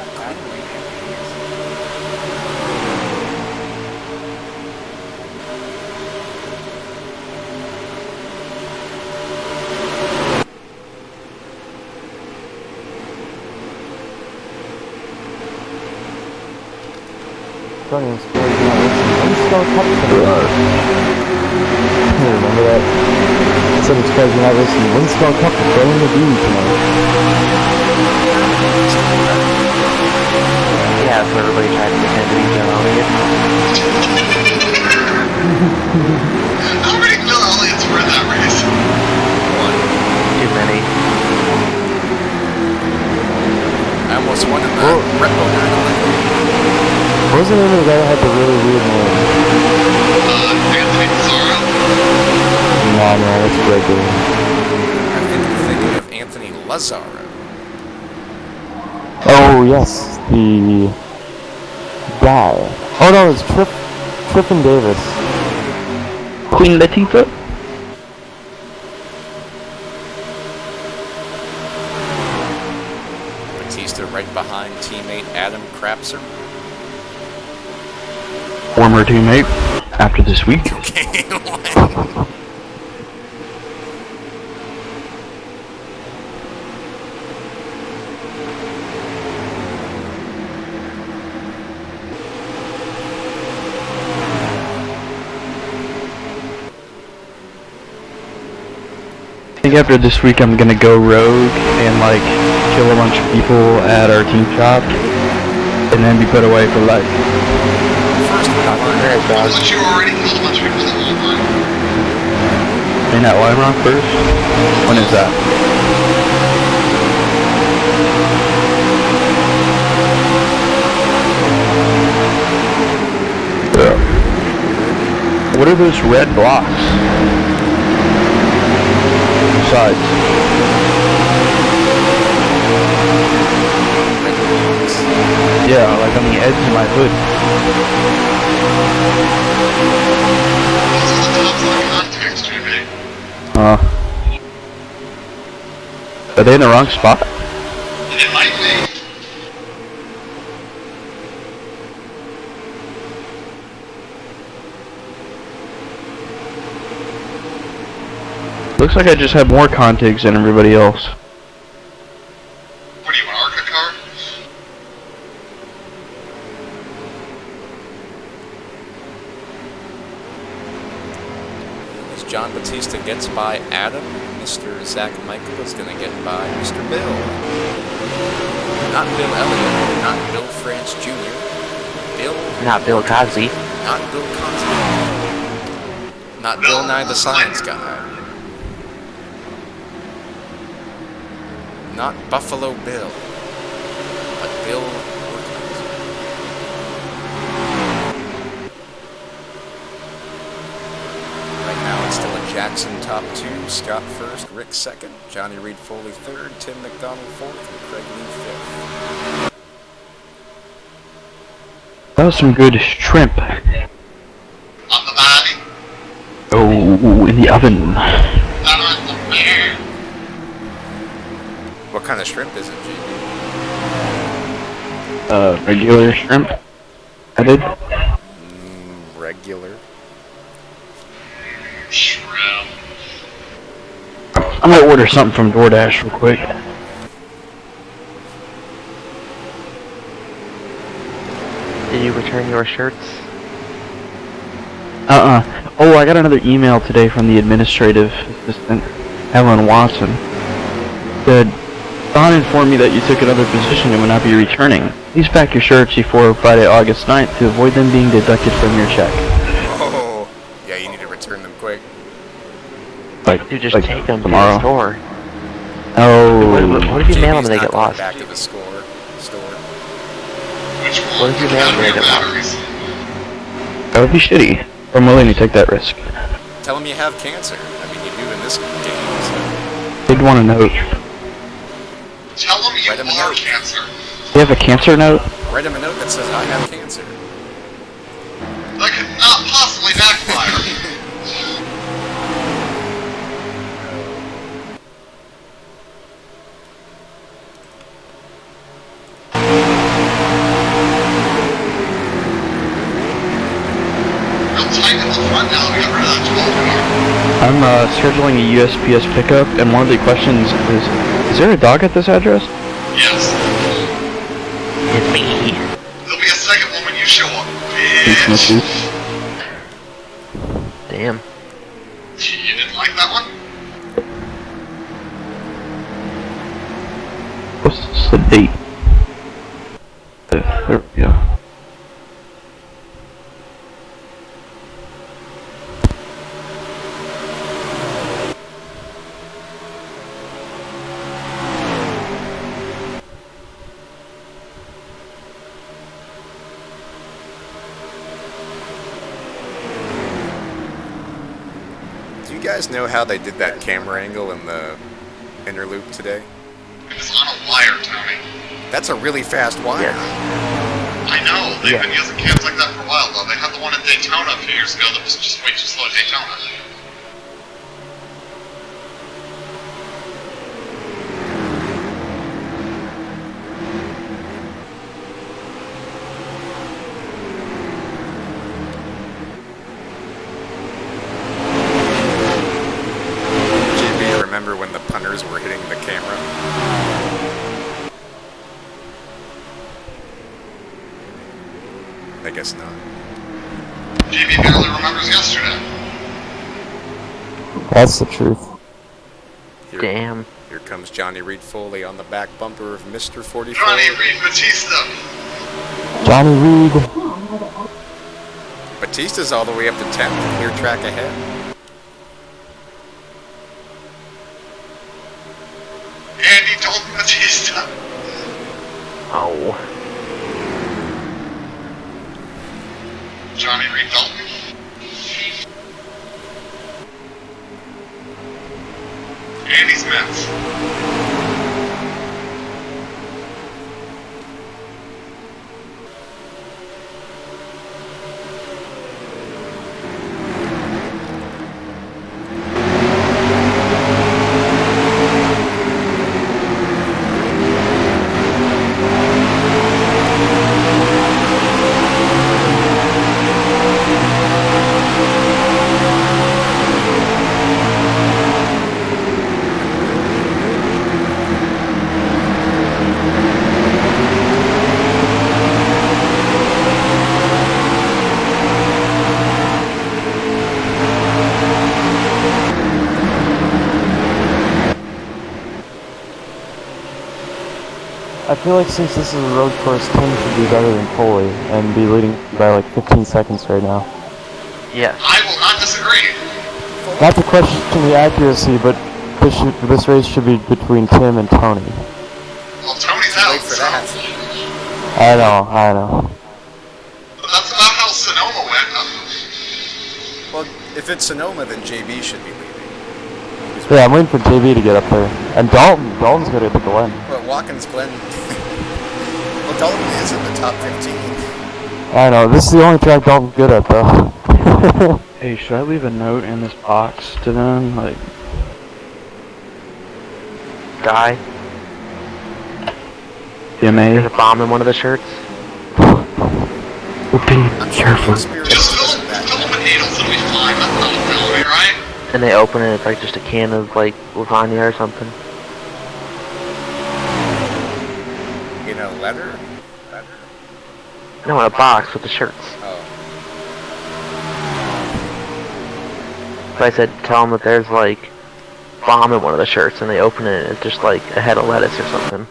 Running scared me out with some Winstar Cup today. Remember that? I said it's crazy not listening to Winstar Cup to throw in the D tonight. Yeah, so everybody tried to pretend to be Joe Elliott. How many Bill Elliott's were in that race? Too many. I almost won in the Red Bull during What was the name of the guy that had the really weird name? Anthony Pizarro? Nah, man, that's regular. I think you're thinking of Anthony Lazzaro. Oh, yes, the guy. Oh, no, it's Triffin Davis. Queen Latifah? Batista right behind teammate Adam Krapser. Former teammate. After this week. Okay, I think after this week I'm gonna go rogue and like kill a bunch of people at our team shop and then be put away for life. But you already killed a bunch of people in the Walmart. In that Lime Rock first? When is that? What are those red blocks? Sides. Yeah, like on the edge of my hood. Those are the tops of the contacts, Jimmy. Are they in the wrong spot? It might be. Looks like I just have more contigs than everybody else. What do you want, Arca car? as John Batista gets by Adam, Mr. Zach Michael is going to get by Mr. Bill. Not Bill Elliott, not Bill France Jr., Not Bill Cosby. not Bill Cosby, not Bill Nye the Science Guy, not Buffalo Bill, but Bill Watkins. Right now it's still a Jackson top 2, Scott first, Rick second, Johnny Reed Foley third, Tim McDonald fourth, and Craig Lee fifth. That was some good shrimp. On the body. Oh, in the oven. Not on the bear. What kind of shrimp is it, JB? Regular shrimp. Added. Regular. Shrimp. I'm gonna order something from DoorDash real quick. Did you return your shirts? Oh, I got another email today from the administrative assistant, Ellen Watson. Said, Don informed me that you took another position and will not be returning. Please pack your shirts before Friday, August 9th to avoid them being deducted from your check. Oh, yeah, you need to return them quick. Like, You just like take them tomorrow. to the store. Oh. What if you mail them JB's and they not get going lost? back to the store. Which one? What if you mail them and they get lost? Batteries. That would be shitty. I'm willing to take that risk. Tell them you have cancer. I mean, you do in this game. So. They'd want to know. Tell them you Right him a bar note. cancer. You have a cancer note? Write him a note that says, I have cancer. That could not possibly backfire. Real tight in the front now that we got rid of that 12 car. I'm scheduling a USPS pickup, and one of the questions is there a dog at this address? Yes. It's me. There'll be a second one when you show up, bitch. Damn. You didn't like that one? What's the date? There we go. Do you guys know how they did that camera angle in the inner loop today? It was on a wire, Tony. That's a really fast wire. Yes. I know, they've Yeah. been using cams like that for a while, though. They had the one in Daytona a few years ago that was just way too slow at Daytona. JB, remember when the punters were hitting the camera? I guess not. JB barely remembers yesterday. That's the truth. Here, Damn. Here comes Johnny Reed Foley on the back bumper of Mr. 44. Johnny Reed Batista. Johnny Reed. Batista's all the way up to 10th, clear track ahead. Andy Dalton Batista. Oh. Johnny Reed Dalton. Andy's Mets. I feel like since this is a road course, Tim should be better than Foley and be leading by like 15 seconds right now. Yes. I will not disagree. Not to question the accuracy, but this race should be between Tim and Tony. Well, Tony's out, Wait for so. that. I know. But that's about how Sonoma went. Well, if it's Sonoma, then JB should be leading. Yeah, I'm waiting for JB to get up there. And Dalton's good at the Glen. Well, Watkins, Glen. Well, Dalton is in the top 15. I know, this is the only track Dalton's good at though. Hey, should I leave a note in this box to them? Like, Die. There's DMA? a bomb in one of the shirts. I'm Careful. Sure Just fill them with needles, it'll be fine. That's not a felony, right? And they open it, it's like just a can of like lasagna or something. You know, letter? No, in a box with the shirts. Oh. So I said, tell them that there's like bomb in one of the shirts, and they open it, and it's just like a head of lettuce or something.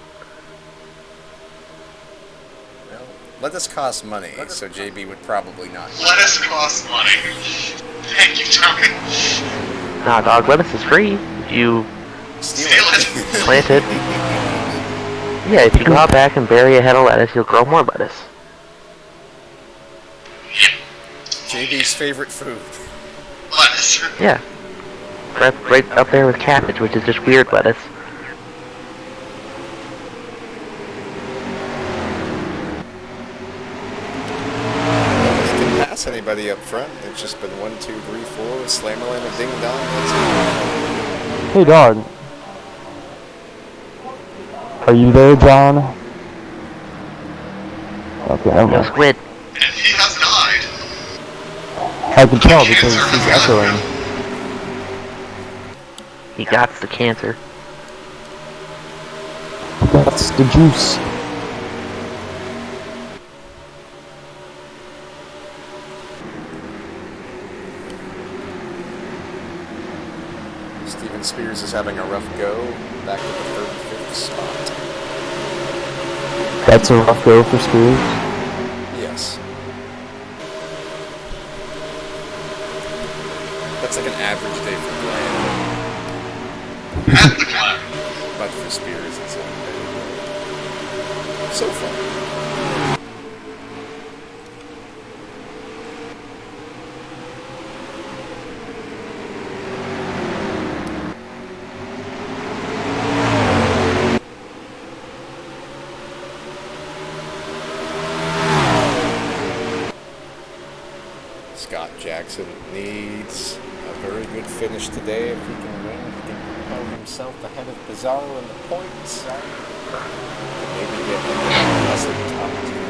Well, lettuce costs money, so JB would probably not. Lettuce costs money. Thank you, Tony. Nah, dog, lettuce is free if you Steal it. plant it. Yeah, if you go out back and bury a head of lettuce, you'll grow more lettuce. JB's favorite food. Lettuce. Yeah. Right up there with cabbage, which is just weird lettuce. nobody up front. It's just been 1, 2, 3, 4, slammer, a ding dong. That's it. Hey, dog. Are you there, John? Okay, never No mind. squid. And he has died. I can tell because he's echoing. He got the cancer. That's the juice. Steven Spears is having a rough go. Back to the 35th spot. That's a rough go for Spears. Yes. That's like an average day for Glen. At the Glen. But for Spears, it's a so far. Scott Jackson needs a very good finish today. If he can win, he can propel himself ahead of Pizarro in the points. Maybe get into the lesser top two.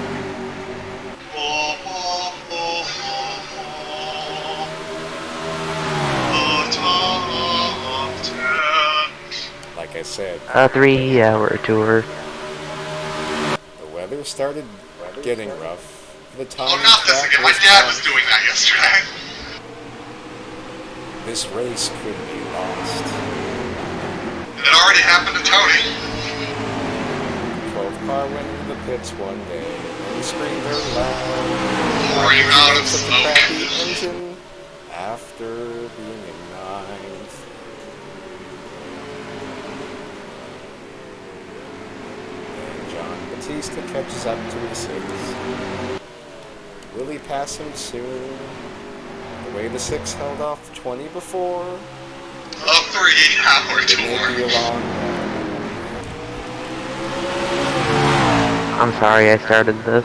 Like I said, A 3-hour tour. the weather started getting rough. The time Oh, not this again. My dad was doing that yesterday. This race could be lost. It already happened to Tony. 12-car went into the pits one day, and he screamed very loud. Pouring out of Such a smoke. crappy engine after being in ninth. And John Batista catches up to the 6th. Will he pass him soon? The way the 6 held off 20 before, A 3-hour it may be a tour. long I'm sorry I started this.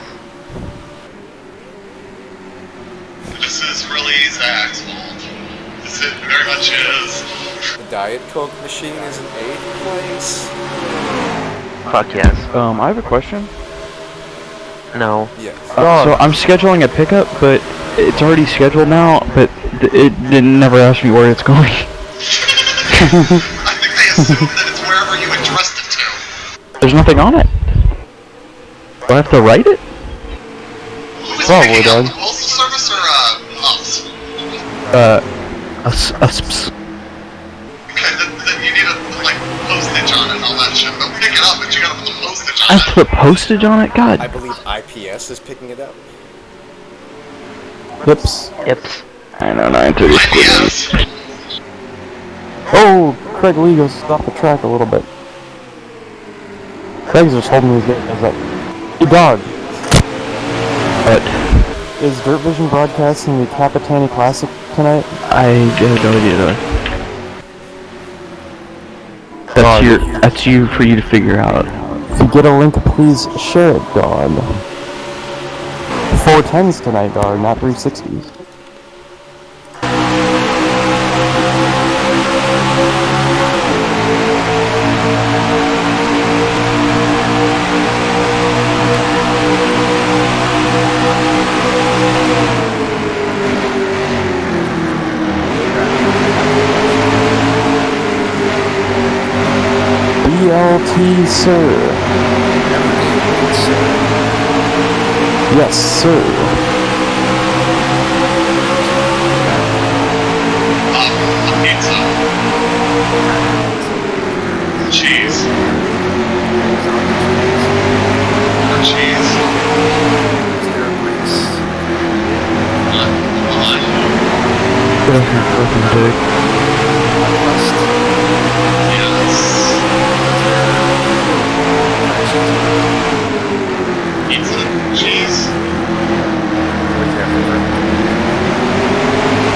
This is really Zach's fault. This it very much is. The Diet Coke machine is in 8th place. Fuck yes. I have a question. No. Yes. So I'm scheduling a pickup, but it's already scheduled now, but it never asked me where it's going. I think they assume that it's wherever you addressed it to. There's nothing on it. Do I have to write it? Who is Probably, picking up? Doug. The Postal Service or us? Okay, then you need to like postage on it and all that shit. They'll pick it up, but you gotta put the postage I on have to put postage on it? I God. believe IPS is picking it up. Yips. Yips. I know, 930 it. IPS. Oh, Craig Lee goes off the track a little bit. Craig's just holding his guys up. Hey, dog. But Is Dirt Vision broadcasting the Capitani Classic tonight? I have no idea though. That's you for you to figure out. If you get a link, please share it, dog. 410s tonight, dog, not 360s. BLT, sir. Yes, sir. A pizza. Cheese. Or cheese. That's your fucking dick. Yes. Pizza. Cheese.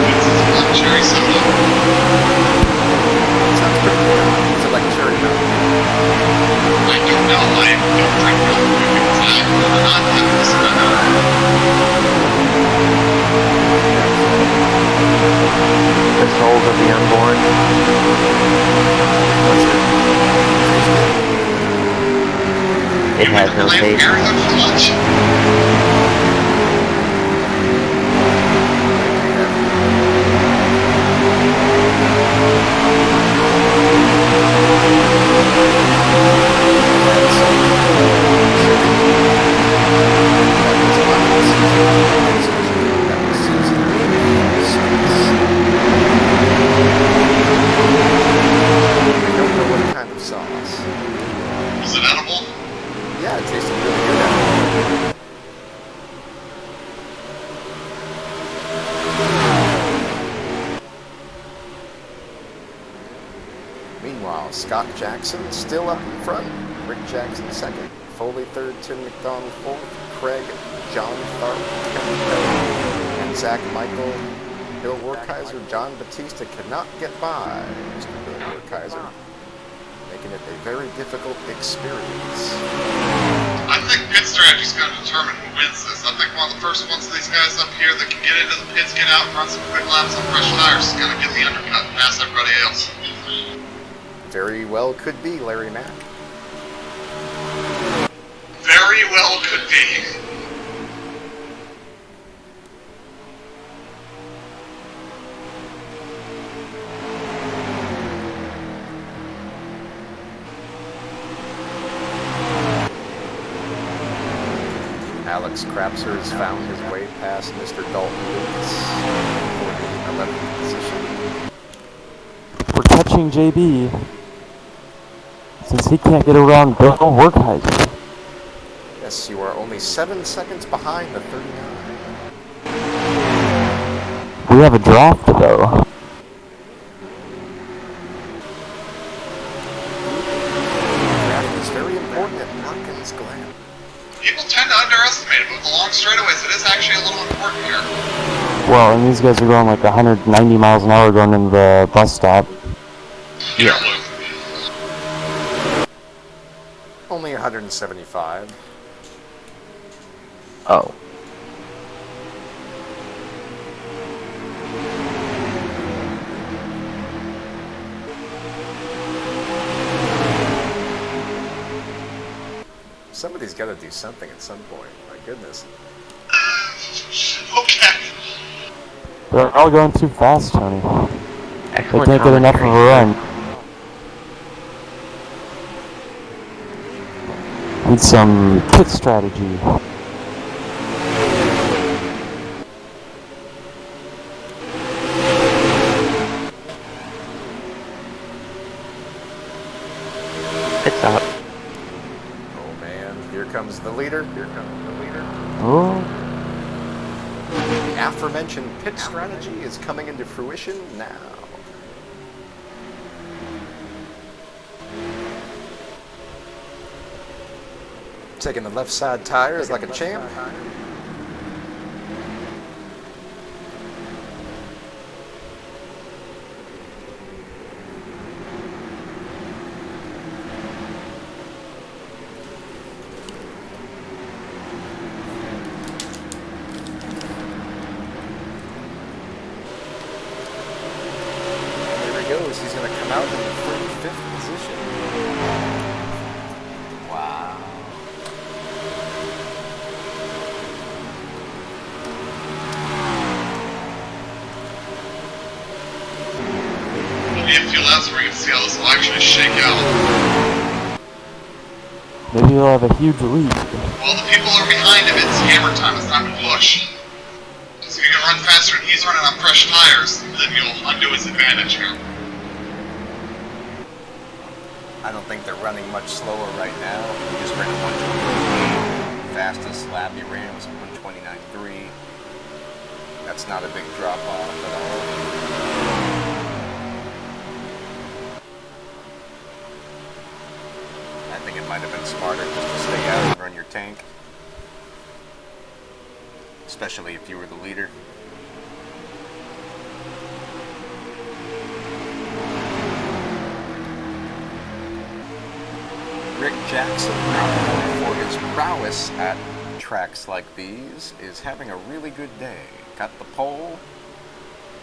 Pizza. Cherry soda. Sounds pretty good. Is it like cherry milk? I don't know. I don't drink milk because I'm not having this right now. It has no Planned taste. Parenthood for lunch? I don't know what kind of sauce. Was it edible? Yeah, it tasted really good. Actually. Meanwhile, Scott Jackson still up in front. Rick Jackson second. Foley third. Tim McDonald fourth. Craig, John Tharp, Kevin Pelly, and Zach Michael. Bill Werkheiser, John Batista cannot get by Mr. Bill Werkheiser, making it a very difficult experience. I think pit strategy's going to determine who wins this. I think one of the first ones of these guys up here that can get into the pits, get out, and run some quick laps on fresh tires is going to get the undercut and pass everybody else. Very well could be, Larry Mack. Very well could be. Alex Krapser has found his way past Mr. Dalton Lucas for the 11th position. We're catching JB. Since he can't get around Bill Werkheiser. Yes, you are only 7 seconds behind the 39. We have a draft though. Draft is very important at Watkins, Glen. People tend to underestimate it, but with the long straightaways, it is actually a little important here. Well, and these guys are going like 190 miles an hour going into the bus stop. Yeah. Only 175. Oh. Somebody's got to do something at some point. My goodness. Okay. They're all going too fast, Tony. They Excellent can't get enough of a run. Need some pit strategy. Pit stop. Oh man, here comes the leader. Oh, The aforementioned pit strategy is coming into fruition now. Taking the left side tires like a champ. There he goes. He's going to come out in the 35th position. Wow. Maybe a few laps where you can see how this will actually shake out. maybe he'll have a huge lead. Well, the people that are behind him, it's hammer time. It's time to push. So if you can run faster and he's running on fresh tires, then you'll undo his advantage here. I don't think they're running much slower right now. He just ran a 128. Fastest lap he ran was a 129.3. That's not a big drop off at all. I think it might have been smarter just to stay out and run your tank. Especially if you were the leader. Rick Jackson, known for his prowess at tracks like these, is having a really good day. Got the pole,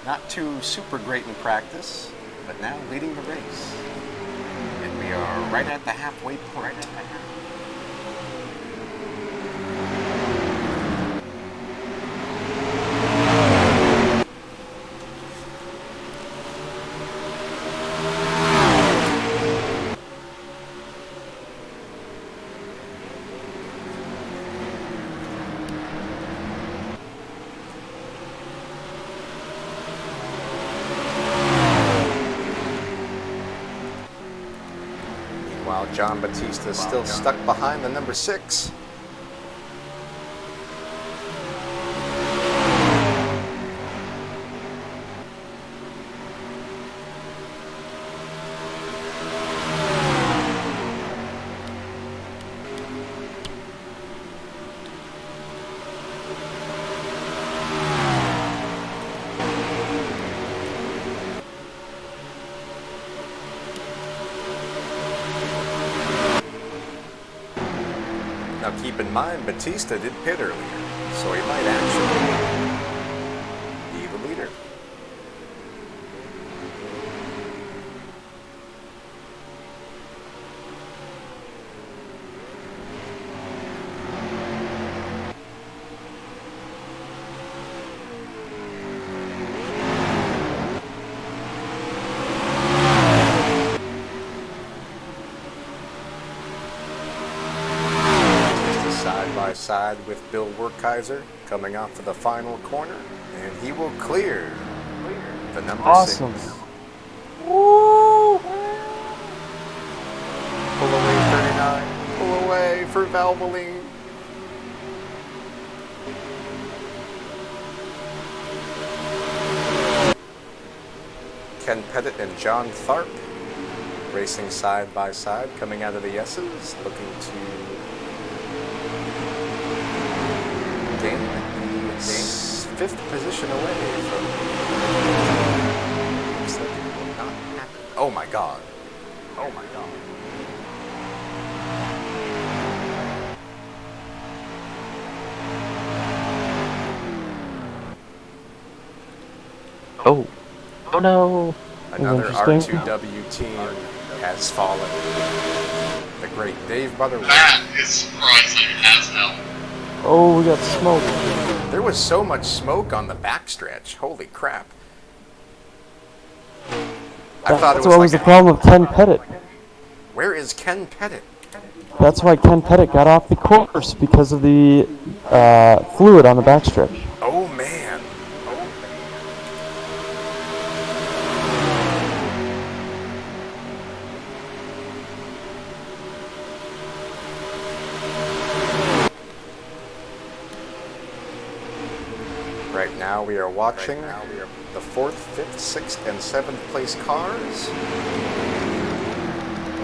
not too super great in practice, but now leading the race. And we are right at the halfway point. While John Batista is still stuck behind the number 6. Now keep in mind, Batista did pit earlier, so he might actually be the leader. Side with Bill Werkheiser coming off of the final corner, and he will clear the number 6. Woo! Pull away 39. Pull away for Valvoline. Ken Pettit and John Tharp racing side by side, coming out of the S's, looking to gain the 5th position away from. Looks like it will not happen. Oh my god. Oh my god. Oh. Oh no. Another Interesting. R2W team has fallen. The great Dave Brotherwood. That is surprising as hell. Oh, we got smoke. There was so much smoke on the backstretch. Holy crap. I thought it That's was what like was the problem with Ken Pettit. Where is Ken Pettit? That's why Ken Pettit got off the course, because of the fluid on the backstretch. Oh man. Right now we are watching the 4th, 5th, 6th, and 7th place cars.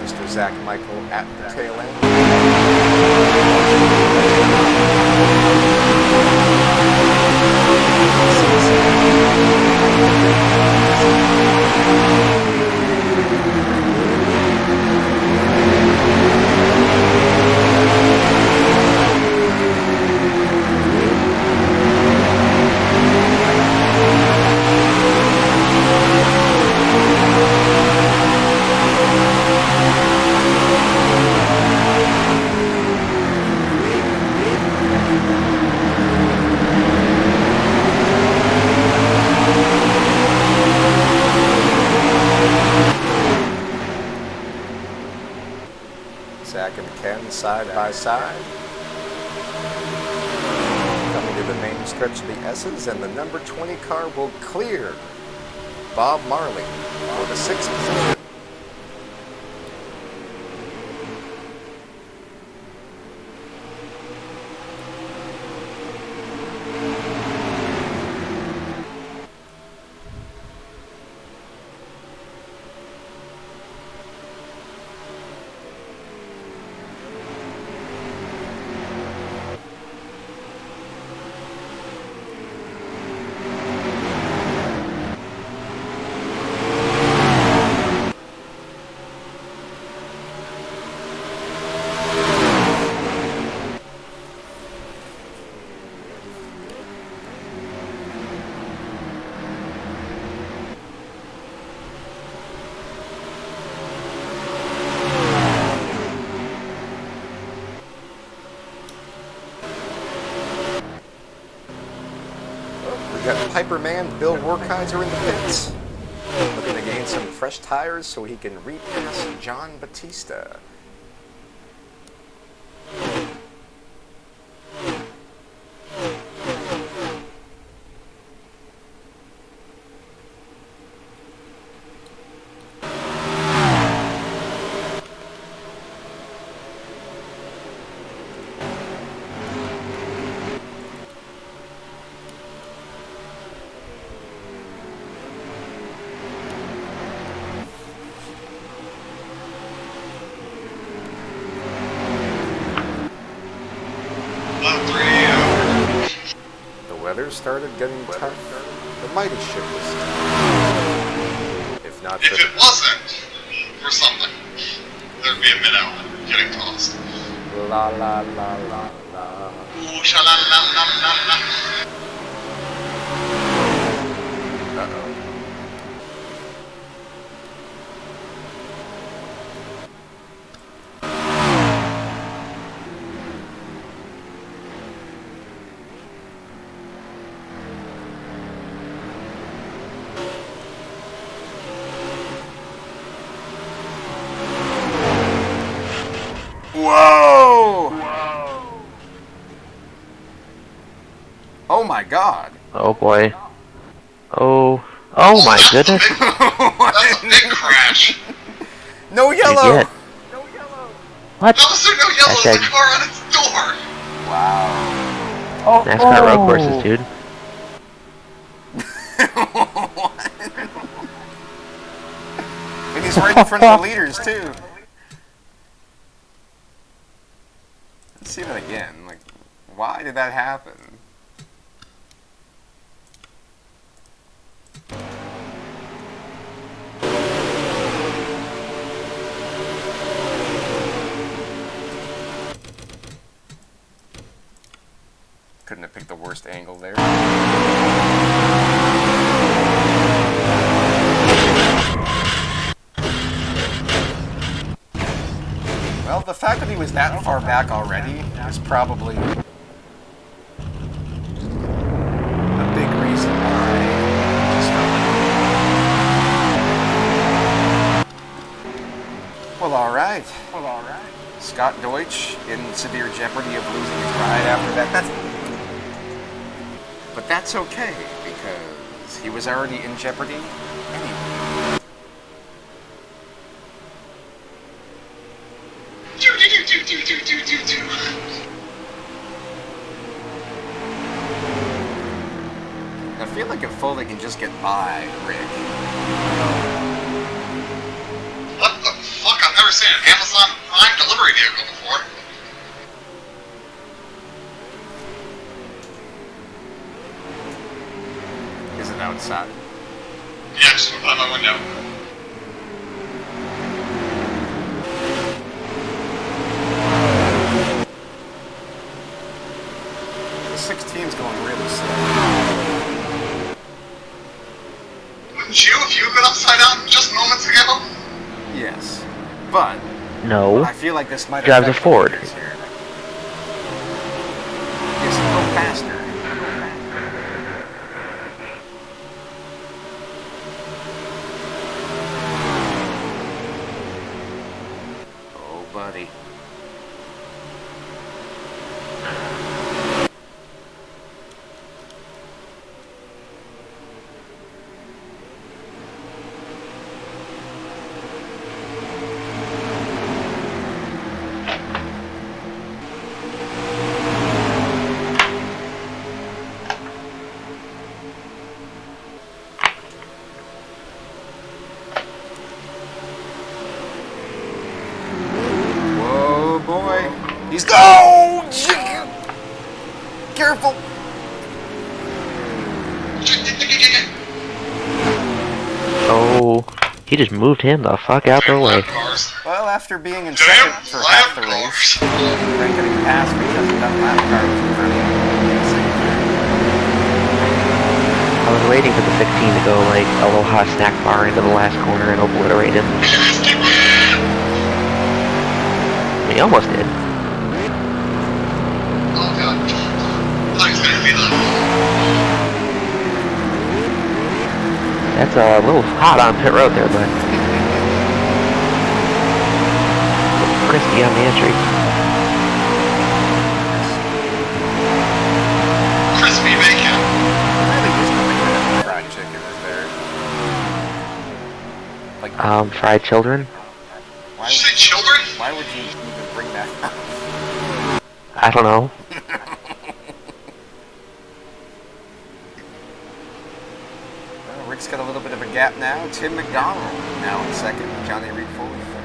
Mr. Zach Michael at the tail end. Zach and Ken side by side. Coming to the main stretch of the S's, and the number 20 car will clear Bob Marley for the 6th position. Hyperman Bill Werkheiser in the pits. Looking to gain some fresh tires so he can repass John Batista. The weather started getting tough. The mighty ship was if not If for it wasn't for something, there'd be a minnow getting tossed. la la la la la. Ooh, sha-la-la-la-la-la. Uh-oh. Whoa! Oh my god. Oh boy. Oh my goodness. That's a big crash. No What did you yellow! get? What? How is there no yellow in Hashtag- the car on its door? Wow. Oh, NASCAR road courses, dude. And he's right in front of the leaders too. Let's see that again. Like, why did that happen? Couldn't have picked the worst angle there. Well, the fact that he was that far back already is probably a big reason why he just felt like... Well, alright. Scott Deutsch in severe jeopardy of losing his ride after that. But that's okay, because he was already in jeopardy anyway. Do. I feel like if Foley can just get by Rick. What the fuck? I've never seen an Amazon Prime delivery vehicle before. Is it outside? Yeah, just out my window. The 16's going really slow. Wouldn't you if you had been upside down just moments ago? Yes, but No. I feel like this might Drives a affect Ford. Rodgers here. Yes, go faster. Oh, buddy. Whoa, boy. He's go! Careful! Oh, he just moved him the fuck out the way. Cars. Well, after being in Damn second for half the lab race, cars. then getting passed because of that lap car was incredible. I was waiting for the 16 to go like a little hot snack bar into the last corner and obliterate him. He almost did. Oh god. I thought he was gonna be the... It's a little hot on pit road there, but crispy on the entry. Crispy bacon. Really just the fried chicken is there. Like, Fried children? why Did you say children? why would you even bring that up? I don't know. Well, Rick's got a little bit of a gap now. Tim McDonald now in second. Johnny Reed Foley third.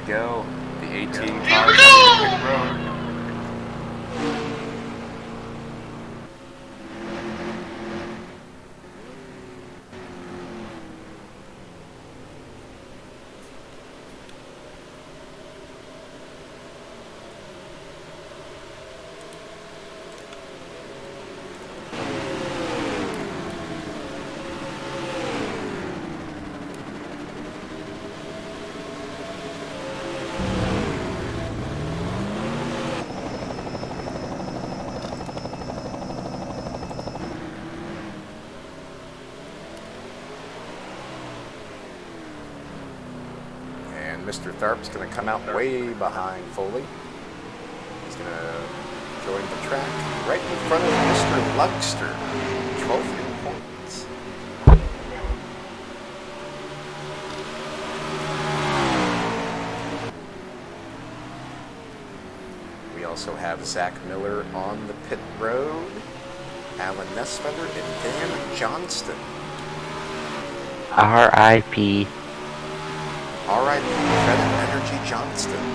Go. The 18 cars on the pit road. Mr. Tharp's going to come out way behind Foley. He's going to join the track right in front of Mr. Lugster. 12th in points. We also have Zach Miller on the pit road, Alan Nesfeather, and Dan Johnston. R.I.P. R.I.P. Fed Energy Johnston.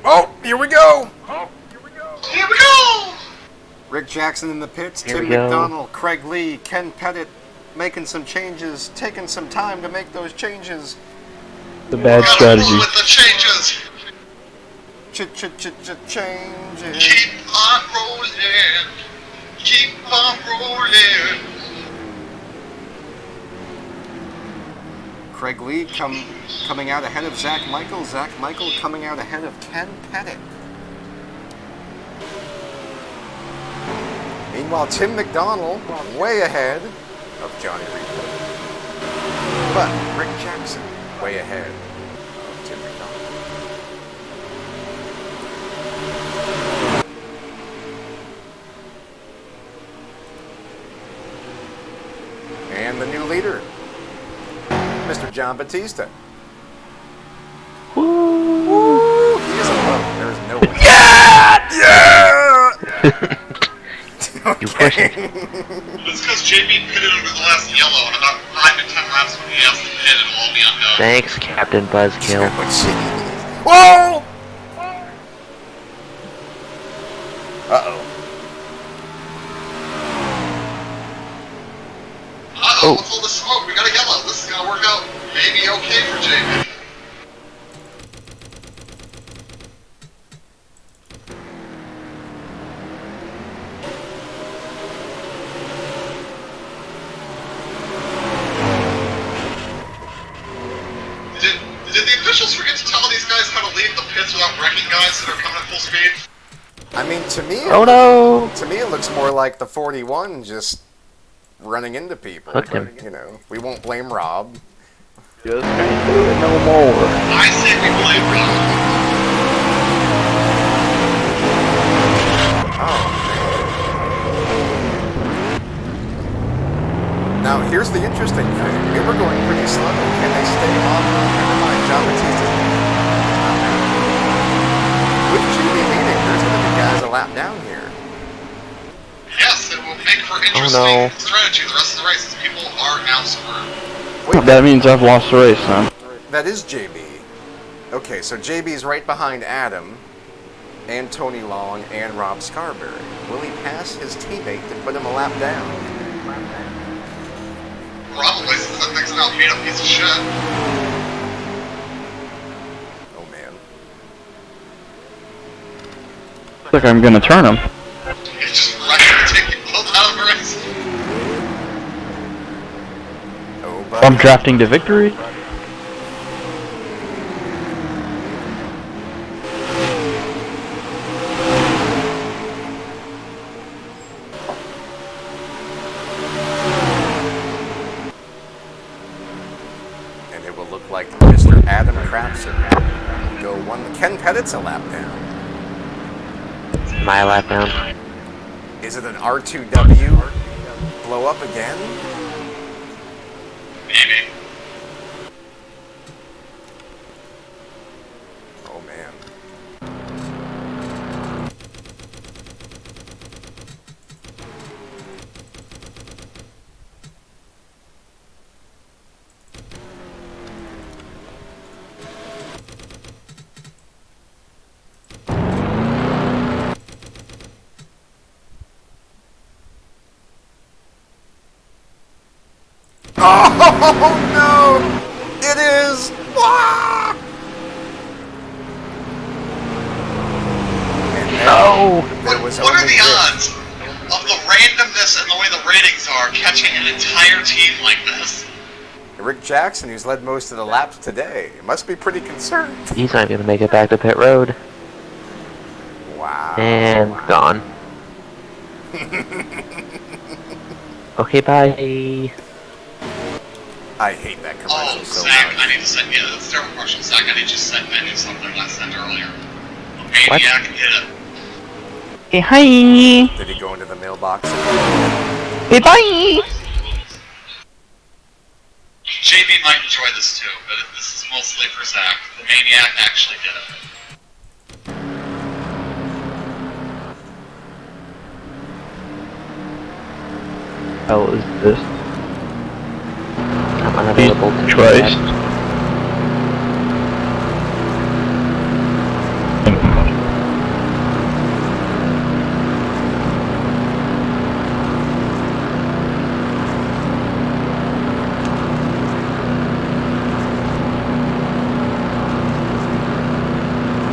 Oh, here we go! Here we go! Rick Jackson in the pits, Here Tim we go. McDonald, Craig Lee, Ken Pettit making some changes, taking some time to make those changes. The bad Gotta strategy. roll with the changes. Changes. Keep on rolling. Keep on rolling. Craig Lee coming out ahead of Zach Michael. Zach Michael coming out ahead of Ken Pettit. Meanwhile, Tim McDonald way ahead of Johnny Reed. But Rick Jackson way ahead of Tim McDonald. And the new leader, Mr. John Batista. Woo! He is alone. There is no one. Yeah! You push it. It's because JB pitted under the last yellow, and about 5 to 10 laps when he has to pit, it'll all be undone. Thanks, Captain Buzzkill. Whoa! Uh-oh. Uh-oh, what's all the smoke? We got a yellow. This is gonna work out maybe okay for JB. Did the officials forget to tell these guys how to leave the pits without wrecking guys that are coming at full speed? I mean, to me, Oh no! to me, it looks more like the 41 just running into people. Hooked him. But, you know, we won't blame Rob. Just can't do it no more. I say we blame Rob. Oh, man. Now, here's the interesting thing. We were going pretty slow. Can they stay on? Never mind, John Batista. With Julie leading, there's going to be guys a lap down here. Yes, it will make for interesting no. strategy the rest of the race, as people are now screwed. Wait, That means I've lost the race, son. that is JB. Okay, so JB's right behind Adam, and Tony Long, and Rob Scarberry. Will he pass his teammate to put him a lap down? Probably, since that thing's an beat-up piece of shit. Oh, man. Looks like I'm gonna turn him. He's just rushing to take you both out of the race. Oh, I'm buddy. drafting to victory. And it will look like Mr. Adam Crapser will go one. Ken Pettit's a lap down. My lap down. Is it an R2W blow up again? Maybe. Oh, man. Oh, no! It is! Ah! And No! there was What are only the Rick. odds of the randomness and the way the ratings are catching an entire team like this? Rick Jackson, who's led most of the laps today, must be pretty concerned. He's not gonna make it back to pit road. Wow. And gone. Okay, bye. I hate that commercial Oh, so Zach, much. I need to send you. That's a terrible commercial. Zach, I need you to send me something I sent earlier. A What? maniac hit it. Hey, hi. Did he go into the mailbox? Hey, bye. JB might enjoy this too, but this is mostly for Zach. The maniac actually did it. Hell is this? I'm unavailable to do Christ. that.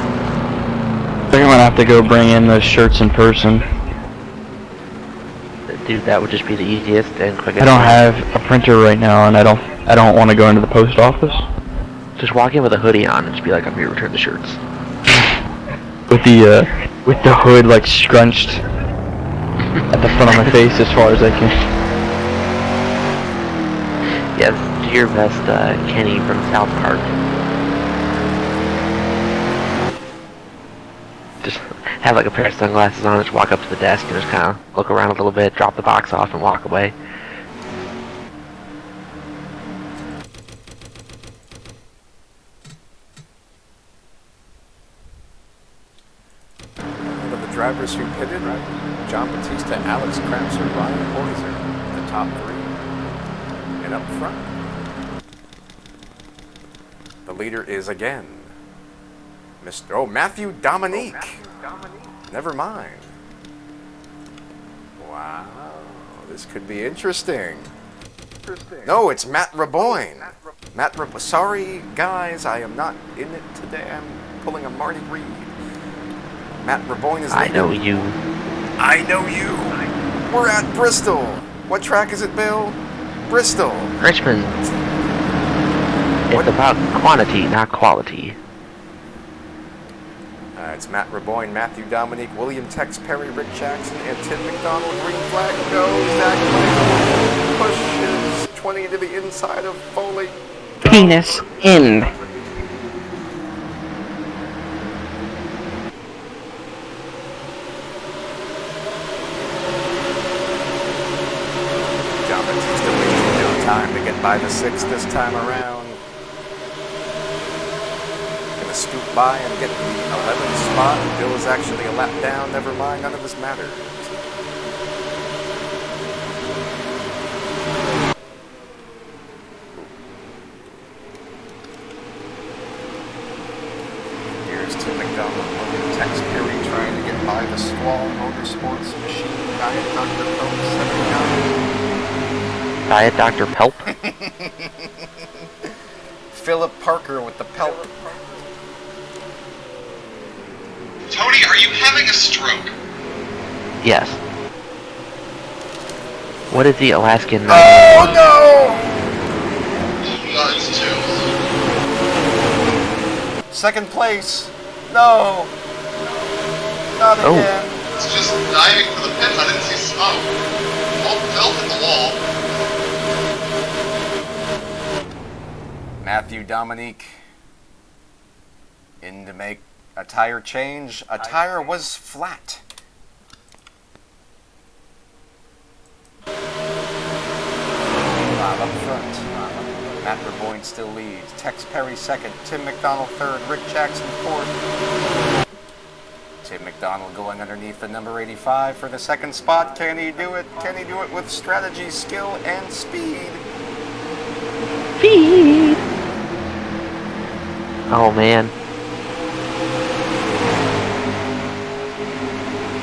I think I'm gonna have to go bring in those shirts in person. Dude, that would just be the easiest and quickest. I don't have a printer right now, and I don't want to go into the post office Just walk in with a hoodie on and just be like, I'm here to return the shirts. with the hood like scrunched at the front of my face as far as I can. Yes, do your best, Kenny from South Park. Just have like a pair of sunglasses on, just walk up to the desk and just kind of look around a little bit, drop the box off, and walk away. One of the drivers who pitted, John Batista, Alex Crapser, Ryan Poiser, the top three. And up front, the leader is again Matthew Dominique. Never mind. Wow, this could be interesting. No, it's Matt Raboyne. Sorry, guys, I am not in it today. I'm pulling a Marty Reed. Matt Raboyne is I leading. know you. I know you. We're at Bristol. What track is it, Bill? Bristol. Richmond. It's about quantity, not quality. It's Matt Raboyne, Matthew Dominique, William Tex Perry, Rick Jackson, and Tim McDonald. Green flag goes. Zach Michael pushes 20 into the inside of Foley. Penis in. John Batista wasting no time to get by the 6 this time around. Gonna scoop by and get the 11th spot. Bill is actually a lap down. Never mind, none of this matters. Diet Dr. Pelp. Philip Parker with the pelt. Tony, are you having a stroke? Yes. What is the Alaskan? Oh no! It's 2. Second place. No. Not Oh. again. It's just diving for the pins. I didn't see smoke. Oh, fell hit the wall. Matthew Dominique in to make a tire change. A tire was flat. Bob up front. Matt Burboyne still leads. Tex Perry second. Tim McDonald third. Rick Jackson fourth. Tim McDonald going underneath the number 85 for the second spot. Can he do it? Can he do it with strategy, skill, and speed? Speed. Oh man.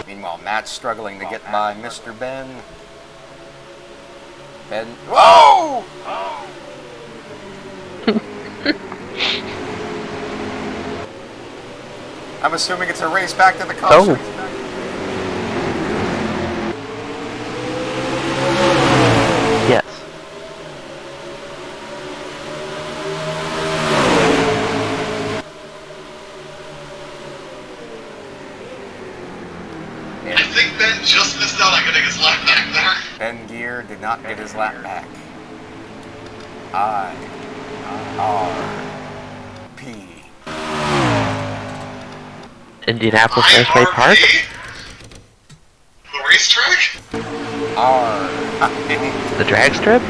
Meanwhile, Matt's struggling to get by Mr. Ben. Ben. Whoa! I'm assuming it's a race back to the caution. Oh. Yes. I think Ben just missed out on getting his lap back there. Ben Gear did not get his lap back. I-R-P. Indianapolis Raceway Park. The racetrack? R-I. The drag strip.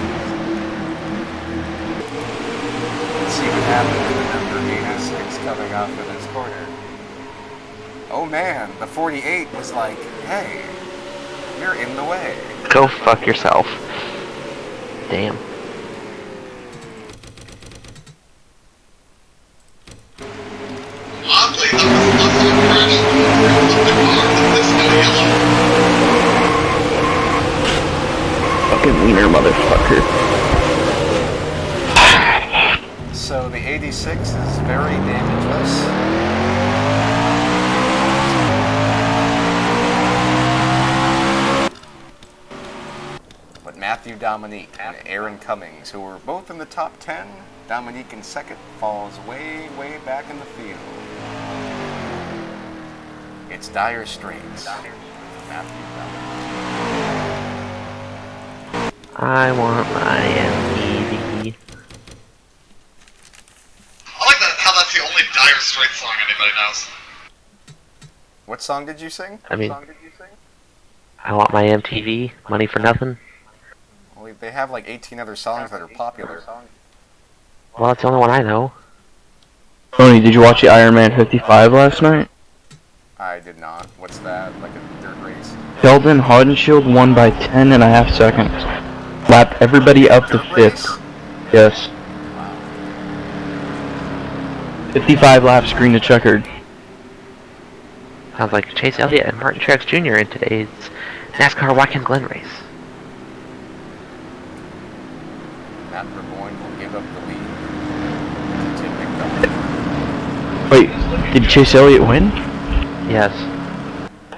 Let's see what happened to the number 86 coming off of this corner. Oh man, the 48 was like, hey, you're in the way. Go fuck yourself. Damn. Oddly, that was less of a crash than the car that this no yellow. Fucking wiener motherfucker. So the 86 is very damageless. But Matthew Dominique and Aaron Cummings, who were both in the top 10, Dominique in second, falls way, way back in the field. It's dire straits. Matthew Dominique. I want my MTV. I like that, how that's the only Dire Straits song anybody knows. What song did you sing? I mean, I want my MTV. Money for nothing. Well, they have like 18 other songs that are popular. Well, it's the only one I know. Tony, did you watch the Iron Man 55 last night? I did not. What's that? Like a dirt race? Sheldon Haudenschild won by 10.5 seconds. Lapped everybody up to Dirt race? 5th. Yes. 55 laps green to checkered. Sounds like Chase Elliott and Martin Truex Jr. in today's NASCAR Watkins Glen race. Matt Burboyne will give up the lead to Tim McDonald. Wait, did Chase Elliott win? Yes.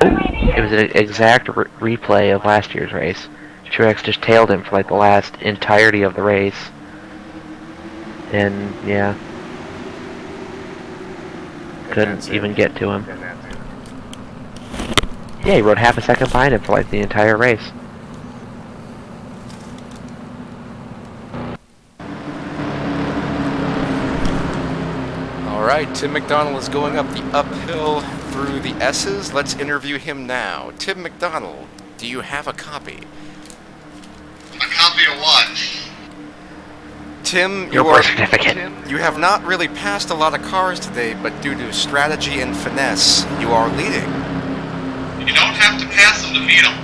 It was an exact replay of last year's race. Truex just tailed him for like the last entirety of the race. And yeah. Couldn't even get to him. Yeah, he rode half a second behind him for like the entire race. Alright, Tim McDonald is going up the uphill through the S's. Let's interview him now. Tim McDonald, do you have a copy? A copy of what? Tim, Your birth certificate. you have not really passed a lot of cars today, but due to strategy and finesse, you are leading. You don't have to pass them to beat them.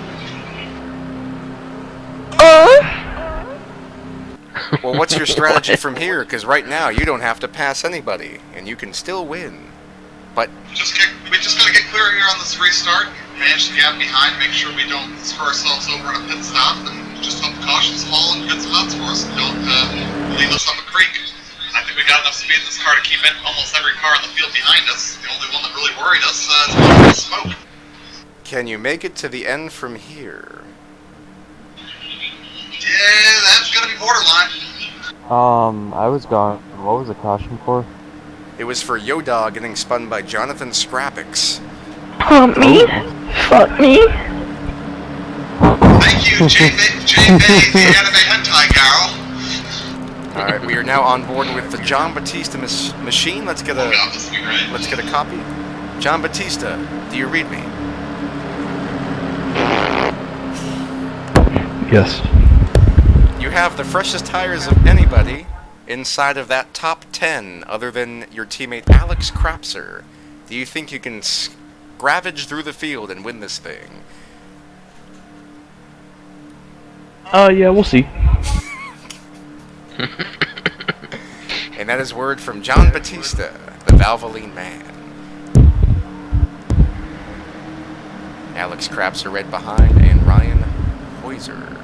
Well, what's your strategy from here? Because right now, you don't have to pass anybody, and you can still win. But We just gotta get clear here on this restart, manage the gap behind, make sure we don't screw ourselves over in a pit stop, and just hope the cautions fall and good spots for us and don't leave us up a creek. I think we got enough speed in this car to keep in almost every car in the field behind us. The only one that really worried us is smoke. Can you make it to the end from here? Yeah, that's gonna be borderline. I was gone. What was the caution for? It was for Yoda getting spun by Jonathan Scrapix. Pump me? Fuck me? Thank you, J-Bay, the anime hentai girl. Alright, we are now on board with the John Batista machine. Let's get Oh god, this will be great. let's get a copy. John Batista, do you read me? Yes. You have the freshest tires of anybody inside of that top 10 other than your teammate Alex Crapser. Do you think you can scravenge through the field and win this thing? Yeah, we'll see. And that is word from John Batista, the Valvoline man. Alex Crapser right behind, and Ryan Hoyser.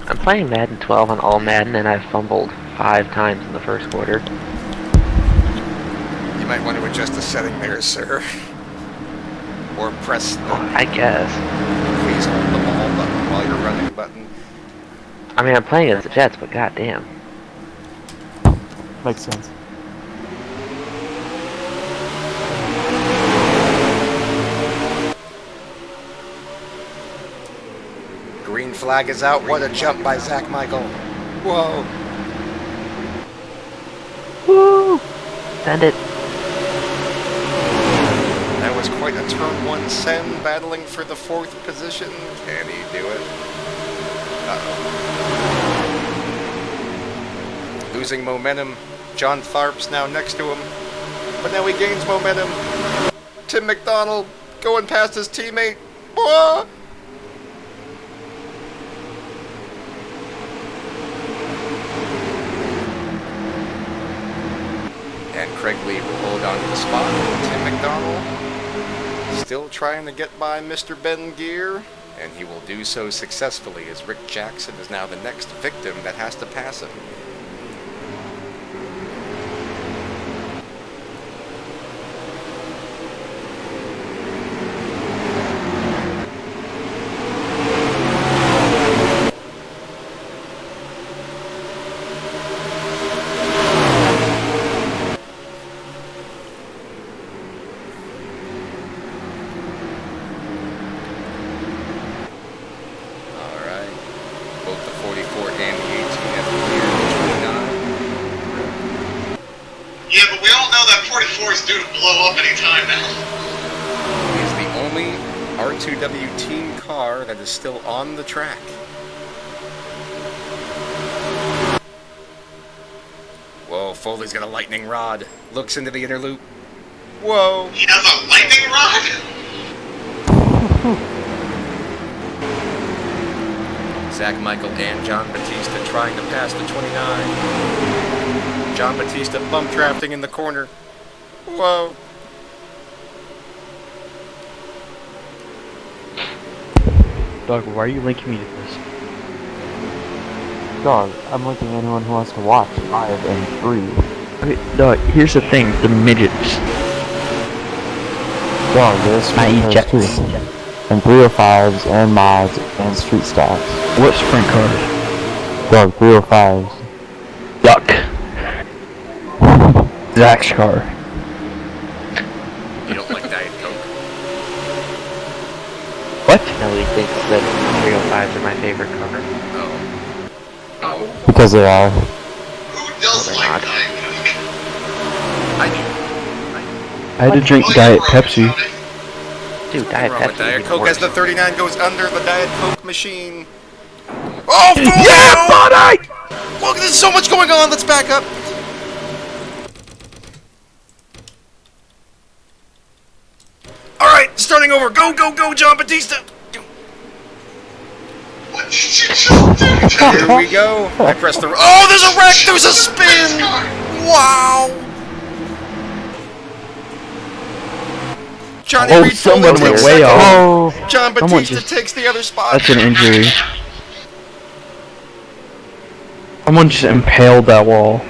I'm playing Madden 12 on all Madden, and I've fumbled 5 times in the first quarter. You might want to adjust the setting there, sir. Or press the I guess. please hold the ball button while you're running button. I mean, I'm playing as the Jets, but goddamn. Makes sense. Green flag is out. What a jump by Zach Michael. Whoa. Woo! Send it. That was quite a turn 1 send, battling for the 4th position. Can he do it? Uh-oh. Losing momentum. John Tharp's now next to him. But now he gains momentum. Tim McDonald going past his teammate. Whoa! And Craig Lee will hold on to the spot. Tim McDonald still trying to get by Mr. Ben Gear, and he will do so successfully as Rick Jackson is now the next victim that has to pass him. Yeah, but we all know that 44 is due to blow up any time now. He is the only R2W team car that is still on the track. Whoa, Foley's got a lightning rod. Looks into the inner loop. Whoa. He has a lightning rod? Zach Michael and John Batista trying to pass the 29. John Batista bump drafting in the corner. Whoa. Doug, why are you linking me to this? Dog, I'm linking anyone who wants to watch 5 and 3. Okay, Doug, here's the thing, the midgets. Dog, there's sprint cars Jets. too. And 305s and mods and street stocks. What sprint cars? Dog, 305s. Yuck. Zach's car. You don't like Diet Coke? What? Nobody thinks that 305s are my favorite car. Oh. Because they are. Who does they're like not. Diet Coke? I do. I had to drink Oh, you're Diet broke, Pepsi. Tony. Dude, Diet Wrong with Pepsi. Diet is Coke worse. as the 39 goes under the Diet Coke machine. Oh, Foley! Yeah, buddy! Look, there's so much going on. Let's back up. All right, starting over. Go, go, go, John Batista. What did you just do? Here we go. I pressed the. Oh, there's a wreck. There's a spin. Wow. Johnny Oh, Reed someone Foley went takes way second. off. Oh, John Someone Batista just- takes the other spot. That's an injury. Someone just impaled that wall.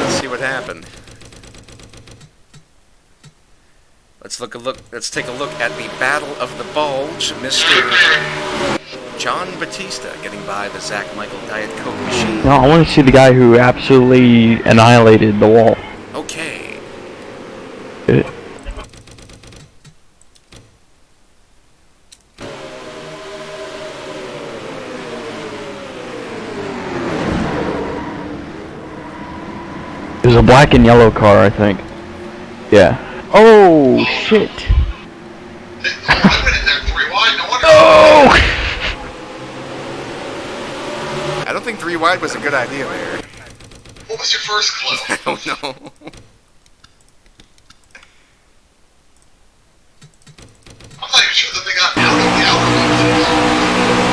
Let's see what happened. Let's take a look at the Battle of the Bulge. Mr. John Batista getting by the Zach Michael Diet Coke machine. No, I want to see the guy who absolutely annihilated the wall. Okay. It was a black and yellow car, I think. Yeah. Oh, shit. I went in there 3 wide, no wonder. Oh! I don't think 3 wide was a good idea there. What was your first clue? I don't know. I'm not even sure that they got out of the outer ones.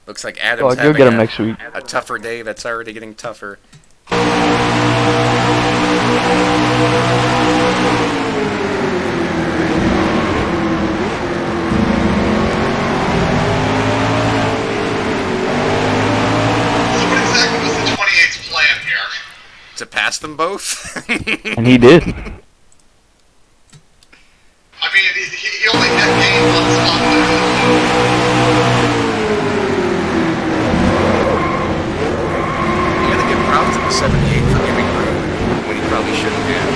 Looks like Adam's Oh, go having get him next week. a tougher day that's already getting tougher. So what exactly was the 28's plan here? To pass them both? And he did. I mean, he only had gained one spot. You gotta give props to the 78 for giving room when he probably shouldn't have.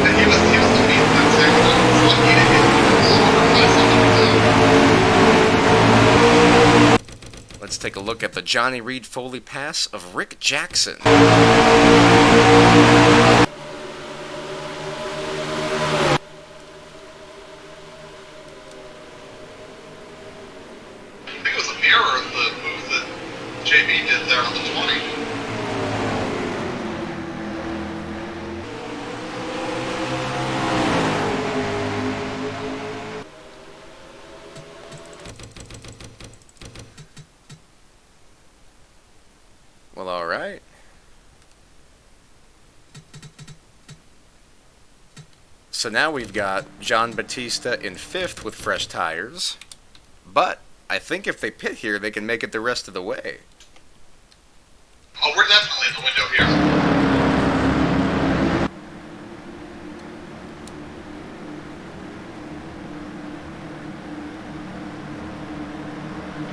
And he was the mean that second. So he didn't get something. Let's take a look at the Johnny Reed Foley pass of Rick Jackson. I think it was a mirror of the move that JB did there on the 20. Well, alright. So now we've got John Batista in 5th with fresh tires. But I think if they pit here, they can make it the rest of the way. Oh, we're definitely in the window here.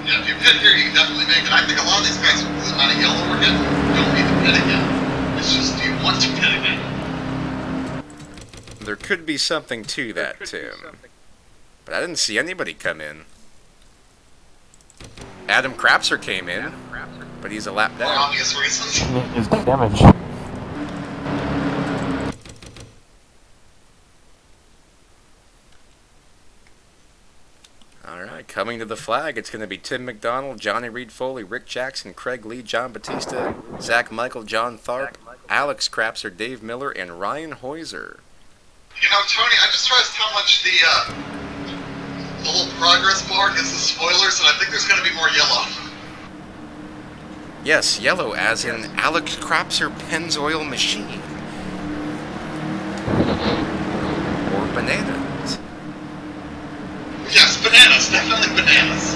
Yeah, if you pit here, you can definitely make it. I think a lot of these guys, with the amount of yellow we're getting, don't need to pit again. It's just, do you want to pit again? There could be something to that, Tim. But I didn't see anybody come in. Adam Crapser came in, but he's a lap For down. obvious reasons. his damage. Alright, coming to the flag, it's going to be Tim McDonald, Johnny Reed Foley, Rick Jackson, Craig Lee, John Batista, Zach Michael, John Tharp, Alex Crapser, Dave Miller, and Ryan Heuser. You know, Tony, I just realized how much the little progress bar is the spoilers, and I think there's going to be more yellow. Yes, yellow, as in Alex Crapser Pennzoil Machine. Or bananas. Yes, bananas, definitely bananas.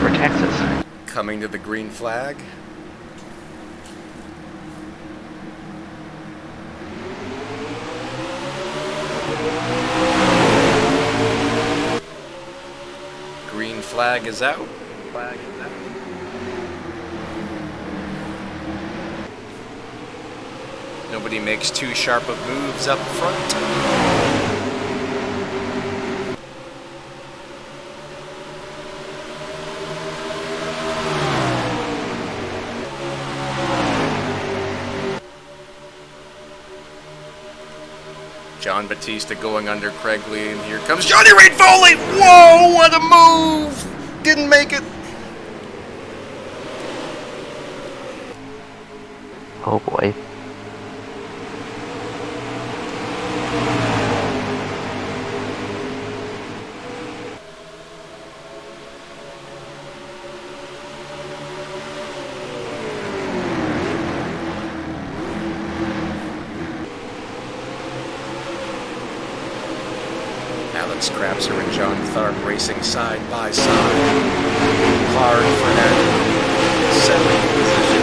For Texas. Coming to the green flag. Green flag is out. Nobody makes too sharp of moves up front. John Batista going under Craig Lee, and here comes Johnny Reed Foley! Whoa, what a move! Didn't make it. Oh boy. Alex Crapser and John Tharp racing side by side. Hard for that 7th position.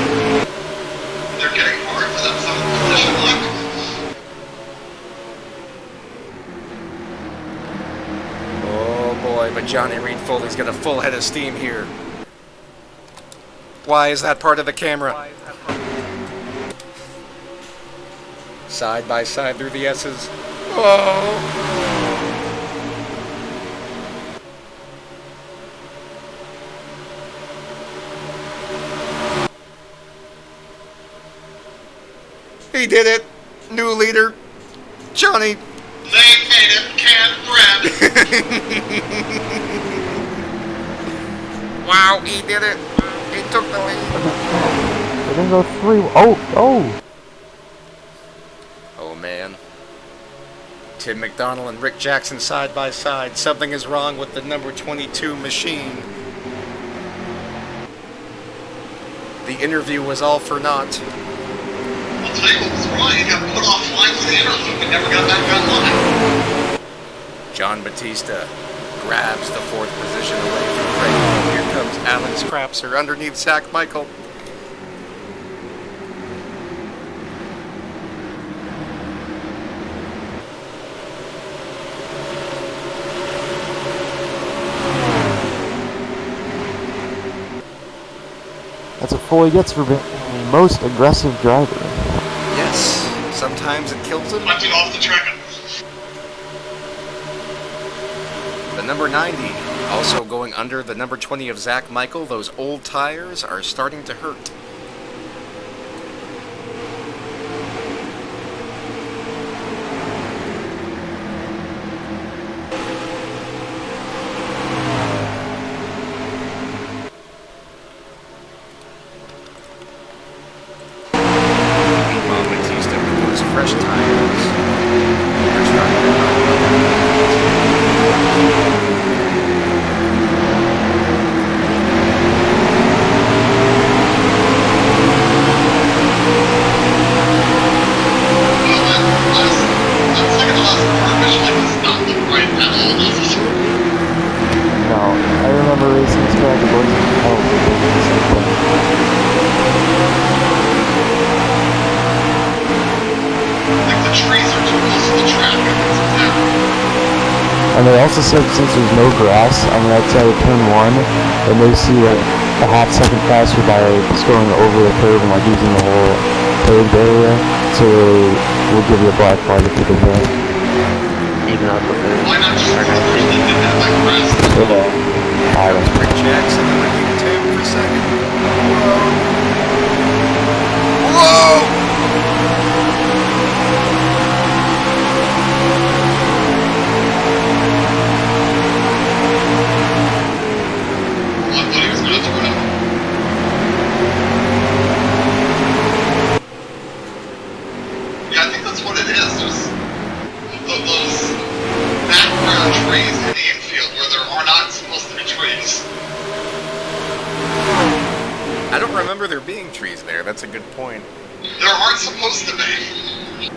They're getting hard for that 7th position, look. Oh boy, but Johnny Reed Foley's got a full head of steam here. Why is that part of the camera? Side by side through the S's. Oh! He did it! New leader, Johnny. Vacated canned bread. Wow, he did it! He took the lead. They're gonna go 3. Oh! Oh man. Tim McDonald and Rick Jackson side by side. Something is wrong with the number 22 machine. The interview was all for naught. I'll tell you what was wrong. He got put offline with the interview and never got back online. John Batista grabs the 4th position away from Craig. Here comes Alex Crapser underneath Zach Michael. That's what Foley gets for being the most aggressive driver. Yes, sometimes it kills him. Punted off the track. The number 90 also going under the number 20 of Zach Michael. Those old tires are starting to hurt. Fresh tires. They're starting to That second to last car visually does not look right at all, does it? No, I remember racing this car at the boys. Oh, the same thing. Like the trees are too close to the track. That's what's happening. And they also said since there's no grass on the outside of turn 1, then they see like a half second faster by just going over the curve and like using the whole paved area. So we'll give you a black flag if you do that. Even though it's a bit. Why not just go first and did that like grass? I don't know. Rick Jackson underneath Tim for second. Whoa! Whoa! I thought he was going to turn it. Yeah, I think that's what it is. There's those background trees in the infield where there are not supposed to be trees. I don't remember there being trees there. That's a good point. There aren't supposed to be.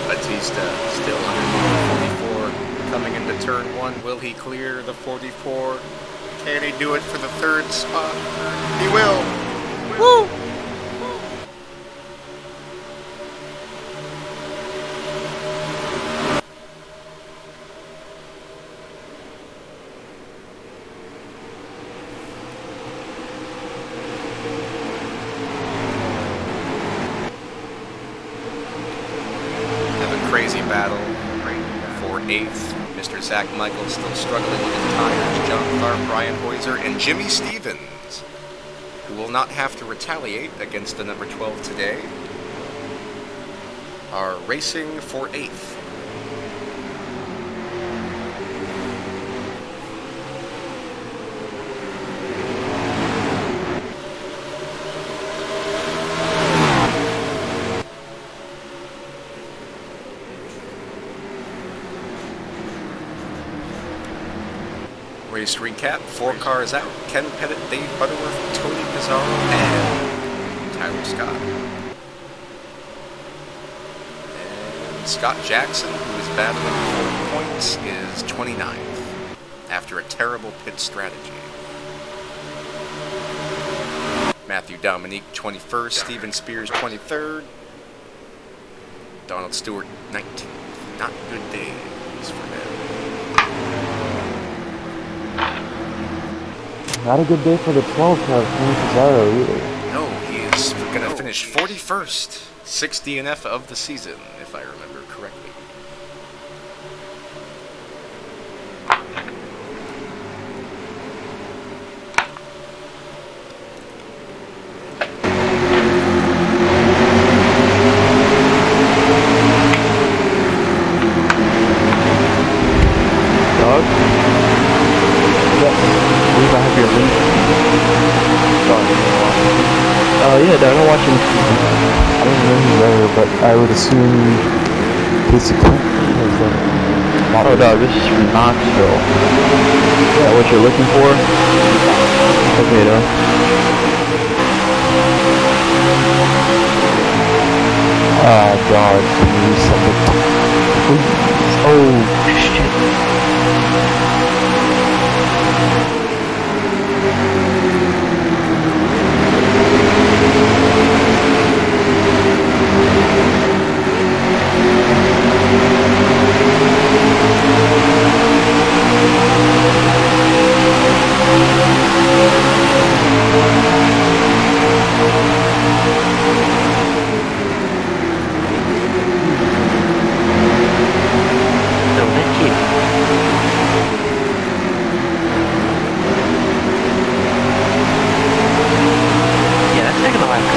Batista still underneath the 44. Coming into turn 1. Will he clear the 44? Can he do it for the 3rd spot? He will. Woo! Crazy battle for 8th. Mr. Zach Michael still struggling with his tires. John Tharp, Brian Hoyser, and Jimmy Stevens. who will not have to retaliate against the number 12 today, are racing for 8th. Race recap, 4 cars out: Ken Pettit, Dave Butterworth, Tony Pizarro, and Tyler Scott. And Scott Jackson, who is battling 4 points, is 29th after a terrible pit strategy. Matthew Dominique, 21st, Steven Spears, 23rd, Donald Stewart, 19th. Not good days for them. Not a good day for the 12 car, Tony Pizarro either. No, he is going to finish 41st, 6th DNF of the season, if I remember correctly. Dog? Yes. I believe I have your link. Yeah, Dog, I'm watching. I don't know who's there, but I would assume Casey Clinton is there. Oh, Dog, this is from Knoxville. Yeah, what you're looking for? Okay, Dog. Ah, God, can you reset it? Please. Oh, shit. No, thank you. Yeah, that's taking a while to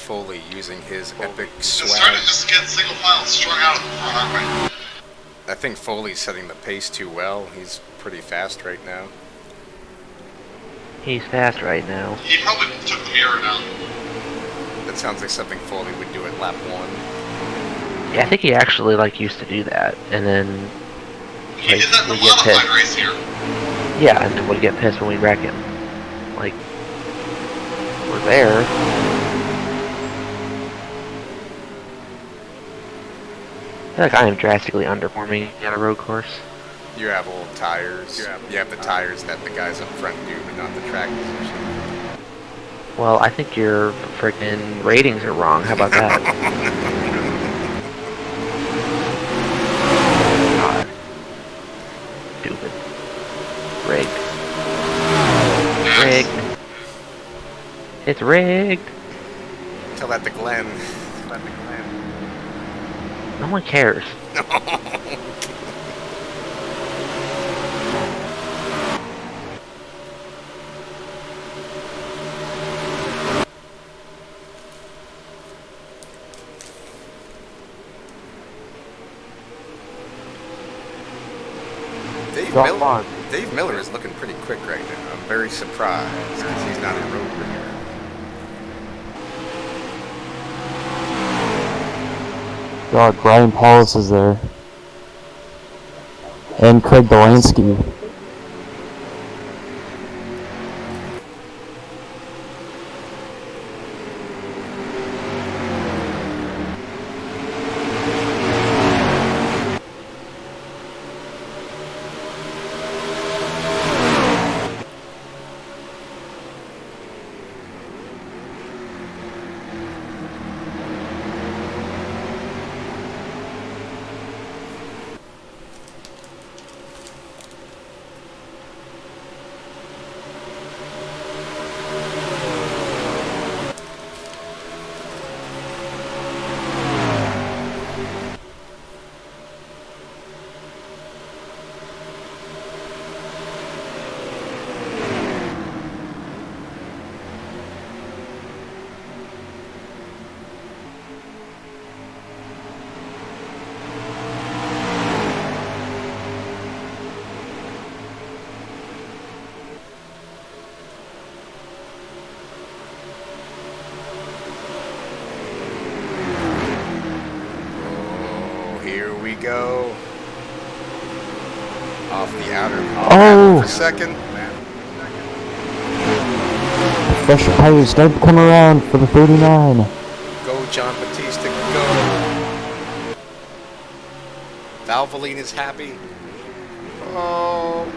Foley using his epic They're swag. starting to just get single file strung out of the front, aren't we? I think Foley's setting the pace too well. He's pretty fast right now. He's fast right now. He probably took the mirror down. That sounds like something Foley would do at lap 1. Yeah, I think he actually used to do that, and then He did that in the we get modified pissed. race here. Yeah, and then we'd get pissed when we wreck him. Like, we're there. I feel like I am drastically underperforming at a road course. You have old tires. You have the tires that the guys up front do, but not the track position. Well, I think your freaking ratings are wrong. How about that? God. Stupid. Rigged. It's rigged. Tell that to Glen. No one cares. Dave Miller is looking pretty quick right now. I'm very surprised because he's not a road runner. God, Brian Paulus is there. And Craig Delansky. Go off the outer Oh! for second. Fresh tires start to come around for the 39. Go, John Batista, go. Valvoline is happy. Oh.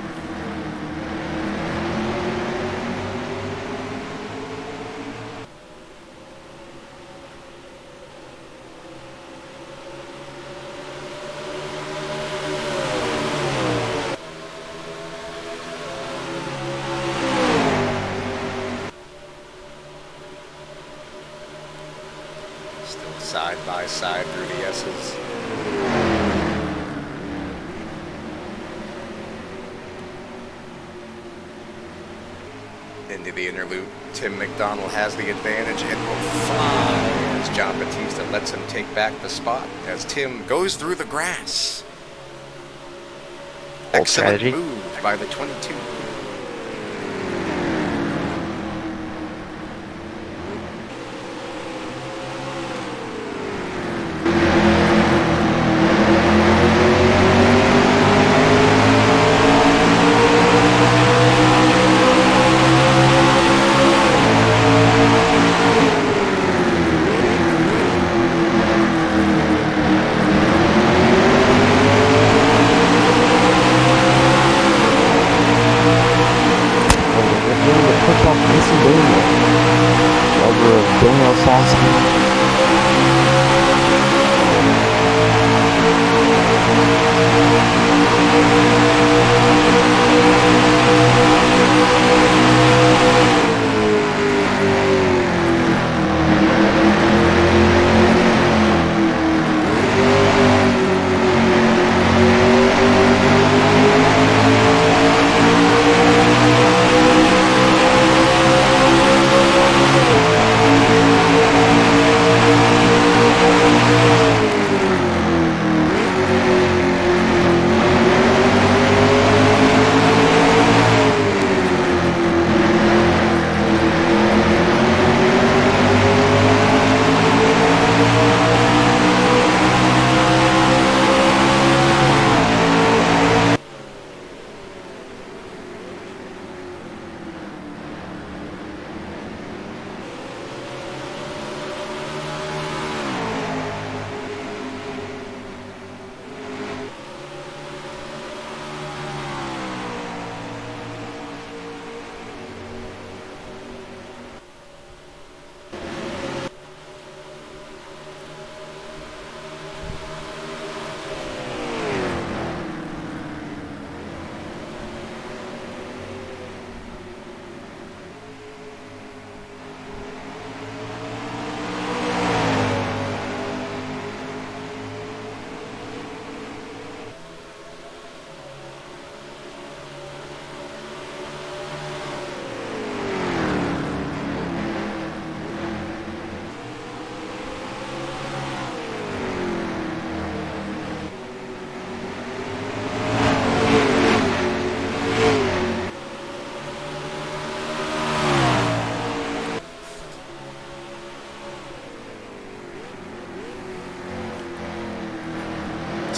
Side by side through the S's. Into the inner loop. Tim McDonald has the advantage and will fly as John Batista lets him take back the spot as Tim goes through the grass. Old Excellent strategy. move by the 22.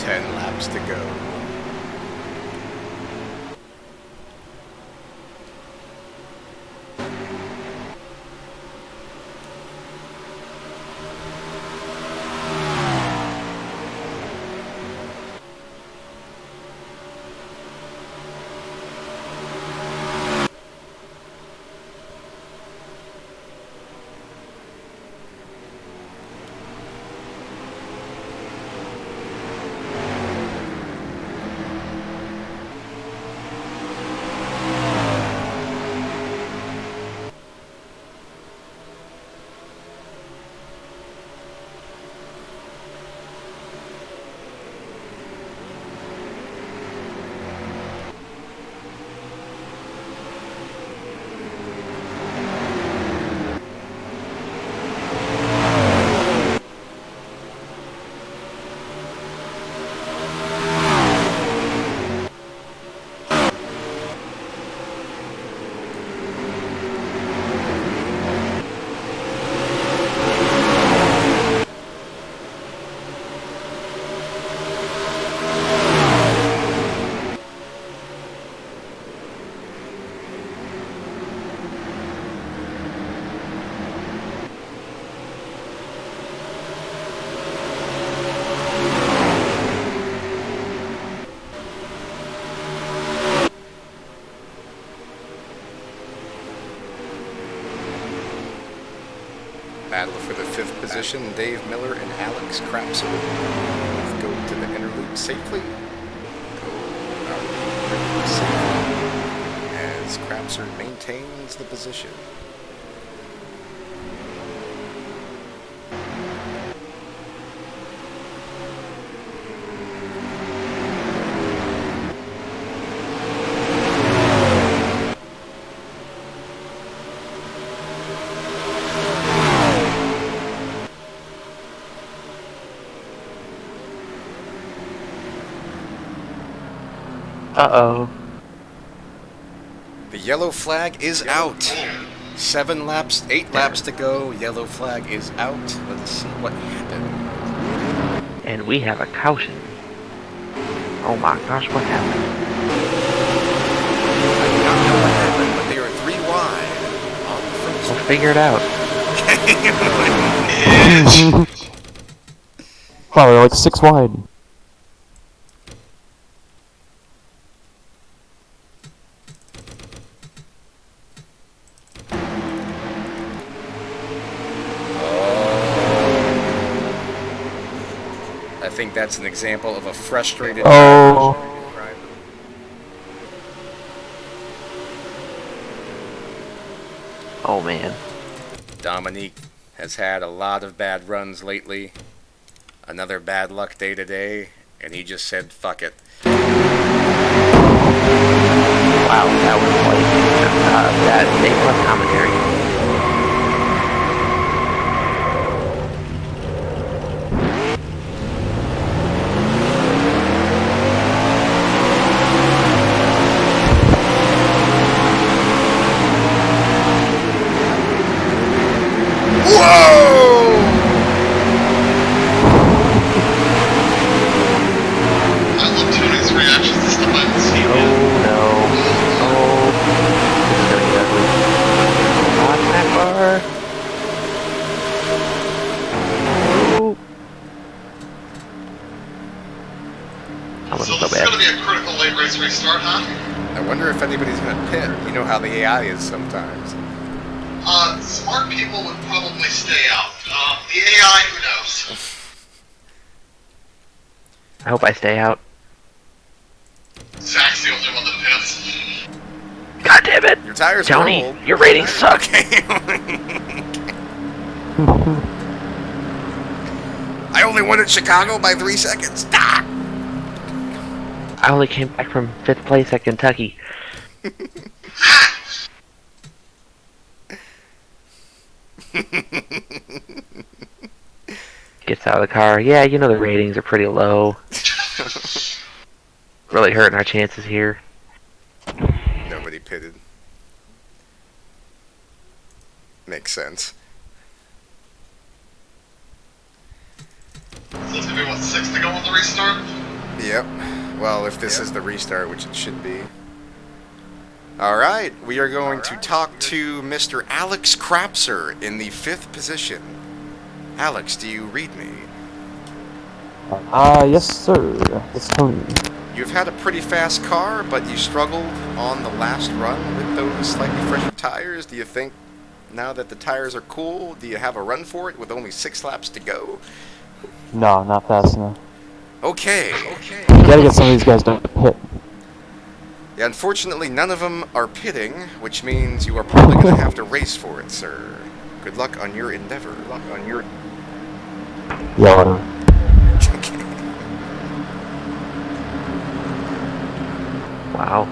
10 laps to go. Battle for the 5th position, Dave Miller and Alex Crapson both go to the interlude safely. As Crapser maintains the position. Uh-oh. The yellow flag is out. 8 laps to go. Yellow flag is out. Let's see what happened. And we have a caution. Oh my gosh, what happened? I do not know what happened, but they are 3 wide on the first. We'll figure it out. Probably like 6 wide. I think that's an example of a frustrated Oh. driver. Oh man. Dominique has had a lot of bad runs lately. Another bad luck day today, and he just said, fuck it. Wow, that was like that A+ commentary. I love Tony's reactions to stuff I haven't seen yet. No. Oh. This is gonna get ugly. Not that far. Oh. That So wasn't this so is going to bad. be a critical late race restart, huh? I wonder if anybody's going to pit. You know how the AI is sometimes. Smart people would probably stay out. The AI, who knows? I hope I stay out. Zach's the only one that pits. God damn it! Your tires Tony, rolled. your ratings suck. I only won at Chicago by 3 seconds. Ah! I only came back from 5th place at Kentucky. Gets out of the car. Yeah, you know the ratings are pretty low. Really hurting our chances here. Nobody pitted. Makes sense. So it's going to be, what, 6 to go on the restart? Yep. Well, if this is the restart, which it should be. Alright, we are going to talk to Mr. Alex Crapser in the 5th position. Alex, do you read me? Yes, sir. It's Tony. You've had a pretty fast car, but you struggled on the last run with those slightly fresher tires. Do you think, now that the tires are cool, do you have a run for it with only 6 laps to go? No, not fast enough. Okay. You gotta get some of these guys to pit. Yeah, unfortunately, none of them are pitting, which means you are probably going to have to race for it, sir. Good luck on your endeavor. Yeah, whatever. Okay. Wow.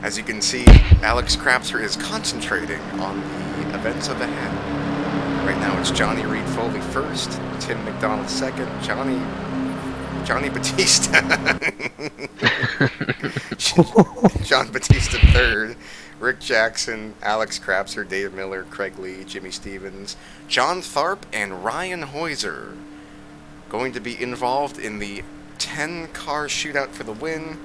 As you can see, Alex Crapser is concentrating on the events of ahead. Right now it's Johnny Reed Foley first, Tim McDonald second, Johnny Batista. John Batista third, Rick Jackson, Alex Crapser, Dave Miller, Craig Lee, Jimmy Stevens, John Tharp, and Ryan Heuser going to be involved in the 10-car shootout for the win.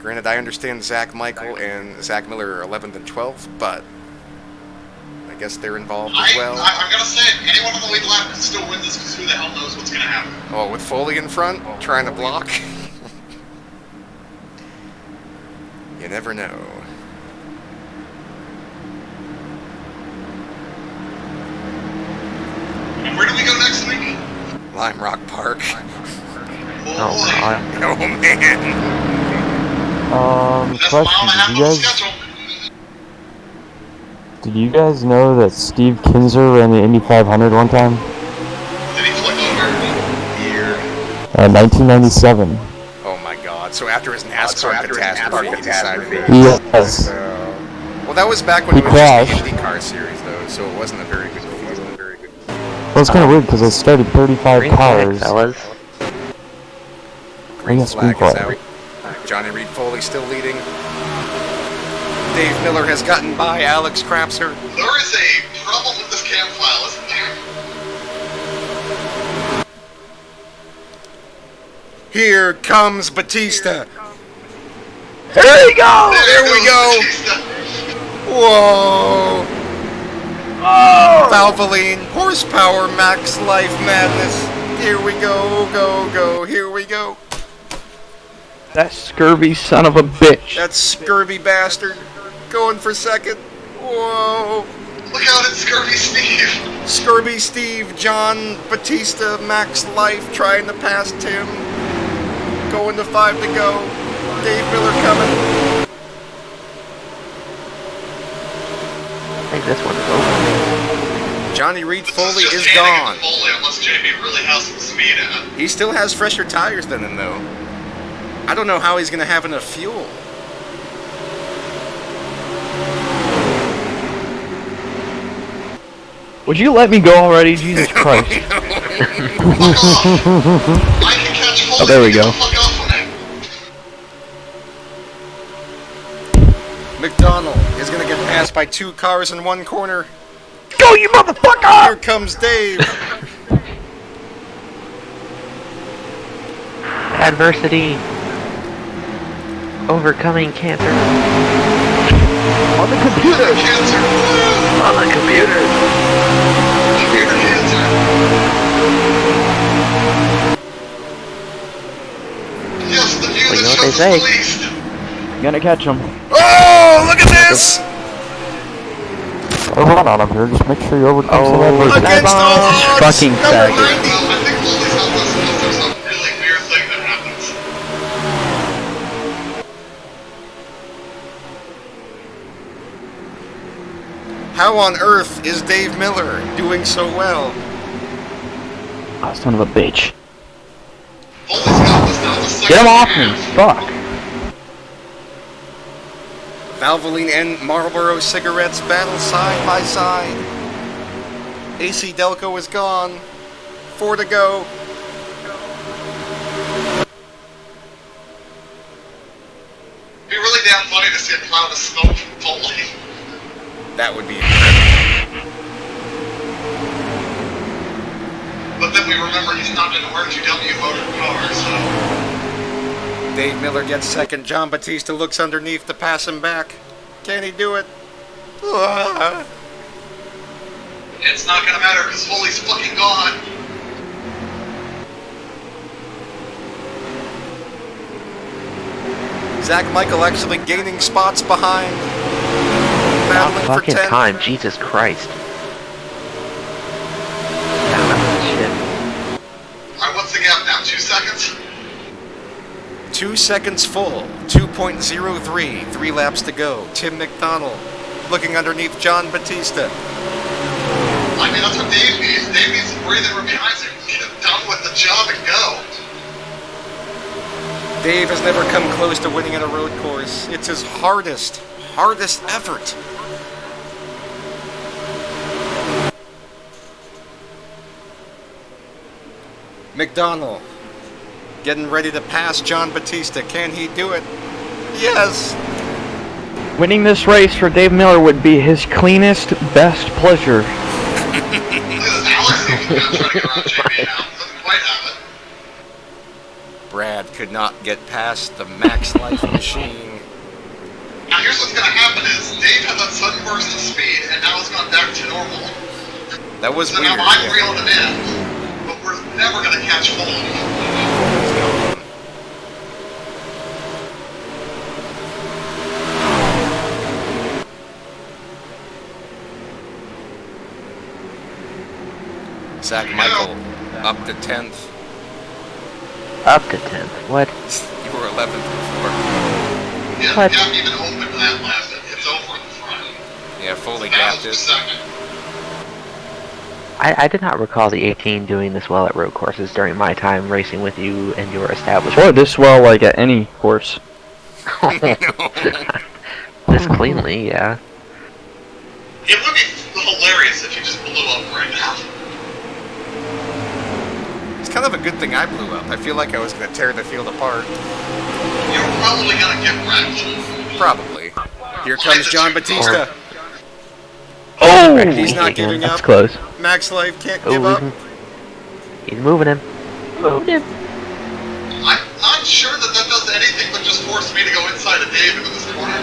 Granted, I understand Zach Michael and Zach Miller are 11th and 12th, but I guess they're involved as well. I'm gonna say it. Anyone on the lead lap can still win this because who the hell knows what's gonna happen. Oh, with Foley in front, trying to block? You never know. And where do we go next week? Lime Rock Park. Oh, God. Oh, man. That's a mile and a half Question, on the schedule. did you guys know that Steve Kinzer ran the Indy 500 one time? Did he flip over? Here. 1997. Oh, my God. So after his NASCAR catastrophe, he decided to... Yes. Well, that was back when He it was just crashed. the IndyCar series, though, so it wasn't a very good field. Well, it's kind of weird because I started 35 Green flag, cars. fellas. Green Yes, flag green is flag. out. Johnny Reed Foley still leading. Dave Miller has gotten by Alex Crapser. There is a problem with this cam file, isn't there? Here comes Batista. There you go! There we go. Whoa! Oh! Valvoline, horsepower, max life madness. Here we go, go, here we go. That scurvy son of a bitch. That scurvy bastard going for second. Whoa! Look out, it's Scurvy Steve. Scurvy Steve, John Batista, max life trying to pass Tim. Going to 5 to go. Dave Miller coming. I think this one's over. Johnny Reed Foley This is just handing gone. it to Foley unless JB really has some speed in it. He still has fresher tires than him, though. I don't know how he's going to have enough fuel. Would you let me go already? Jesus Christ. Fuck off. I can catch Foley. Oh, there we Get go. the fuck off of me. McDonald is going to get passed by 2 cars in one corner. Go, you motherfucker! Here comes Dave. Adversity. Overcoming cancer. On the computer! Cancer. On the computer. Computer cancer. Yes, the view Well, you that know what they shows say. us the least. Gonna catch him. Oh, look at this! Or run on him here, just make sure you overcome some Oh, adversity. Against all odds, Fucking number faggot. 90. Well, I think Foley's helpless unless there's some really weird thing that happens. How on earth is Dave Miller doing so well? Oh, son of a bitch. Foley's got this now. The second Get him off me! half. Fuck. Valvoline and Marlboro cigarettes battle side by side. AC Delco is gone. 4 to go. It'd be really damn funny to see a cloud of smoke from Foley. That would be incredible. But then we remember he's not an RGW motor car, so... Dave Miller gets second. John Batista looks underneath to pass him back. Can he do it? It's not gonna matter because Foley's fucking gone. Zach Michael actually gaining spots behind. About Battling for fucking 10th. time, Jesus Christ. Shit. Alright, what's the gap now? 2 seconds? 2 seconds full. 2.03. 3 laps to go. Tim McDonald looking underneath John Batista. I mean, that's what Dave needs. Dave needs to breathe and behind him. Get done with the job and go. Dave has never come close to winning at a road course. It's his hardest effort. McDonald getting ready to pass John Batista. Can he do it? Yes. Winning this race for Dave Miller would be his cleanest, best pleasure. Look at this Alex even trying to get around JB now. Doesn't quite have it. Brad could not get past the Max Life machine. Now here's what's gonna happen is Dave had that sudden burst of speed and now it's gone back to normal. That was So weird. now I'm yeah. reeling him in, but we're never gonna catch Foley. Zach Michael up to 10th. Up to 10th. What? You were 11th before. Yeah, What? the gap even opened that lap. It's over in the front. Yeah, Foley Now gapped it's it. second. I did not recall the 18 doing this well at road courses during my time racing with you and your Or establishment. this well, like at any course. This cleanly, yeah. It would be hilarious if you just blew up right now. It's kind of a good thing I blew up. I feel like I was going to tear the field apart. You're probably gonna get wrecked. Probably. Here comes John Batista. Oh! He's not giving That's up. close. Max Life can't Oh, give up. he's moving him. Moving him. I'm not sure that does anything but just force me to go inside of Dave into this corner.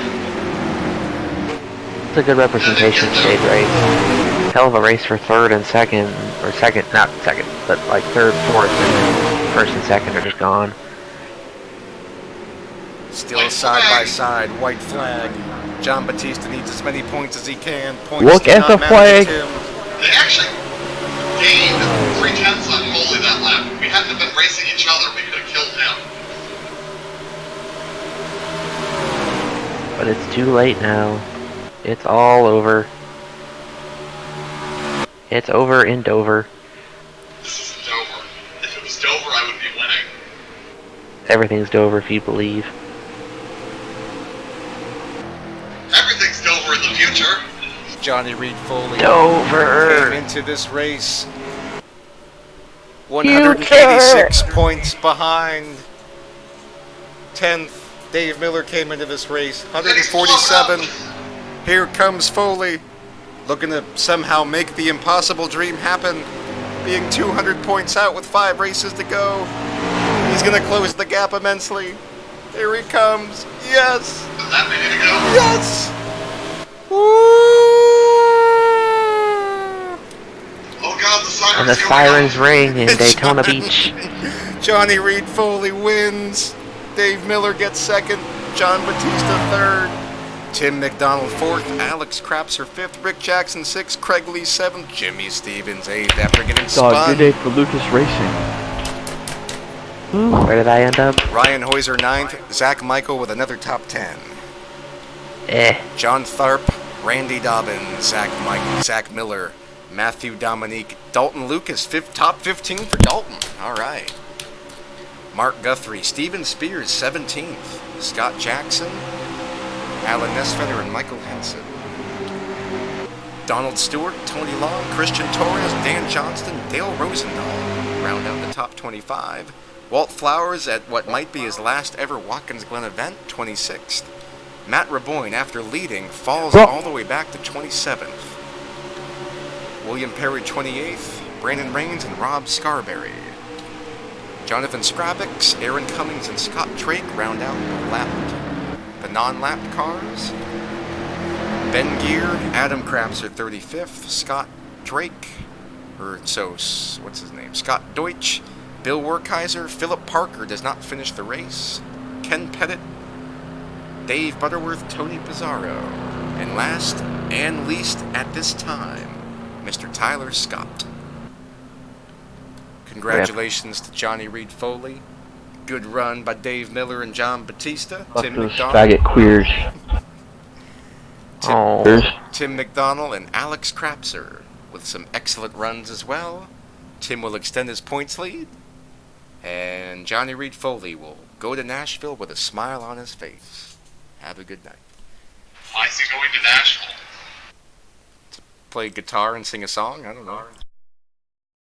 It's a good representation of stage race. Hell of a race for third and second, or second, not second, but like third, fourth, and then first and second are just gone. Still side by side, white flag. John Batista needs as many points as he can. Points Look do at not the matter flag. to Tim. They actually gained 3/10 on Foley that lap. If we hadn't have been racing each other, we could have killed him. But it's too late now. It's all over. It's over in Dover. This is Dover. If it was Dover, I would be winning. Everything's Dover if you believe. Everything's Dover in the future. Johnny Reed Foley Dover! came into this race 186 points behind. 10th, Dave Miller came into this race 147. Here comes Foley, looking to somehow make the impossible dream happen, being 200 points out with 5 races to go. He's going to close the gap immensely. Here he comes. Yes. Is that ready to go? Yes. Woo! Oh god, the sirens. And the going sirens off. ring in Daytona Beach. Johnny Reed Foley wins. Dave Miller gets second. John Batista third. Tim McDonald fourth. Alex Crapser fifth. Rick Jackson sixth. Craig Lee seventh. Jimmy Stevens eighth after getting Dog, spun. good day for Lucas Racing. Where did I end up? Ryan Hoyser ninth. Zach Michael with another top 10. John Tharp, Randy Dobbins, Zach Miller, Matthew Dominique, Dalton Lucas, top 15 for Dalton. All right. Mark Guthrie, Steven Spears, 17th. Scott Jackson, Alan Nesfetter, and Michael Henson. Donald Stewart, Tony Long, Christian Torres, Dan Johnston, Dale Rosendahl round out the top 25. Walt Flowers at what might be his last ever Watkins Glen event, 26th. Matt Raboyne, after leading, falls all the way back to 27th. William Perry, 28th. Brandon Rains and Rob Scarberry. Jonathan Scrabix, Aaron Cummings, and Scott Drake round out the non-lapped cars. Ben Gear, Adam Krapser 35th, Scott Drake, what's his name? Scott Deutsch, Bill Werkheiser, Philip Parker does not finish the race, Ken Pettit, Dave Butterworth, Tony Pizarro, and last and least at this time, Mr. Tyler Scott. Congratulations to Johnny Reed Foley. Good run by Dave Miller and John Batista. Fuck Tim those McDonald. faggot queers. Tim McDonald and Alex Krapser with some excellent runs as well. Tim will extend his points lead, and Johnny Reed Foley will go to Nashville with a smile on his face. Have a good night. Why is he going to Nashville? Play guitar and sing a song? I don't know.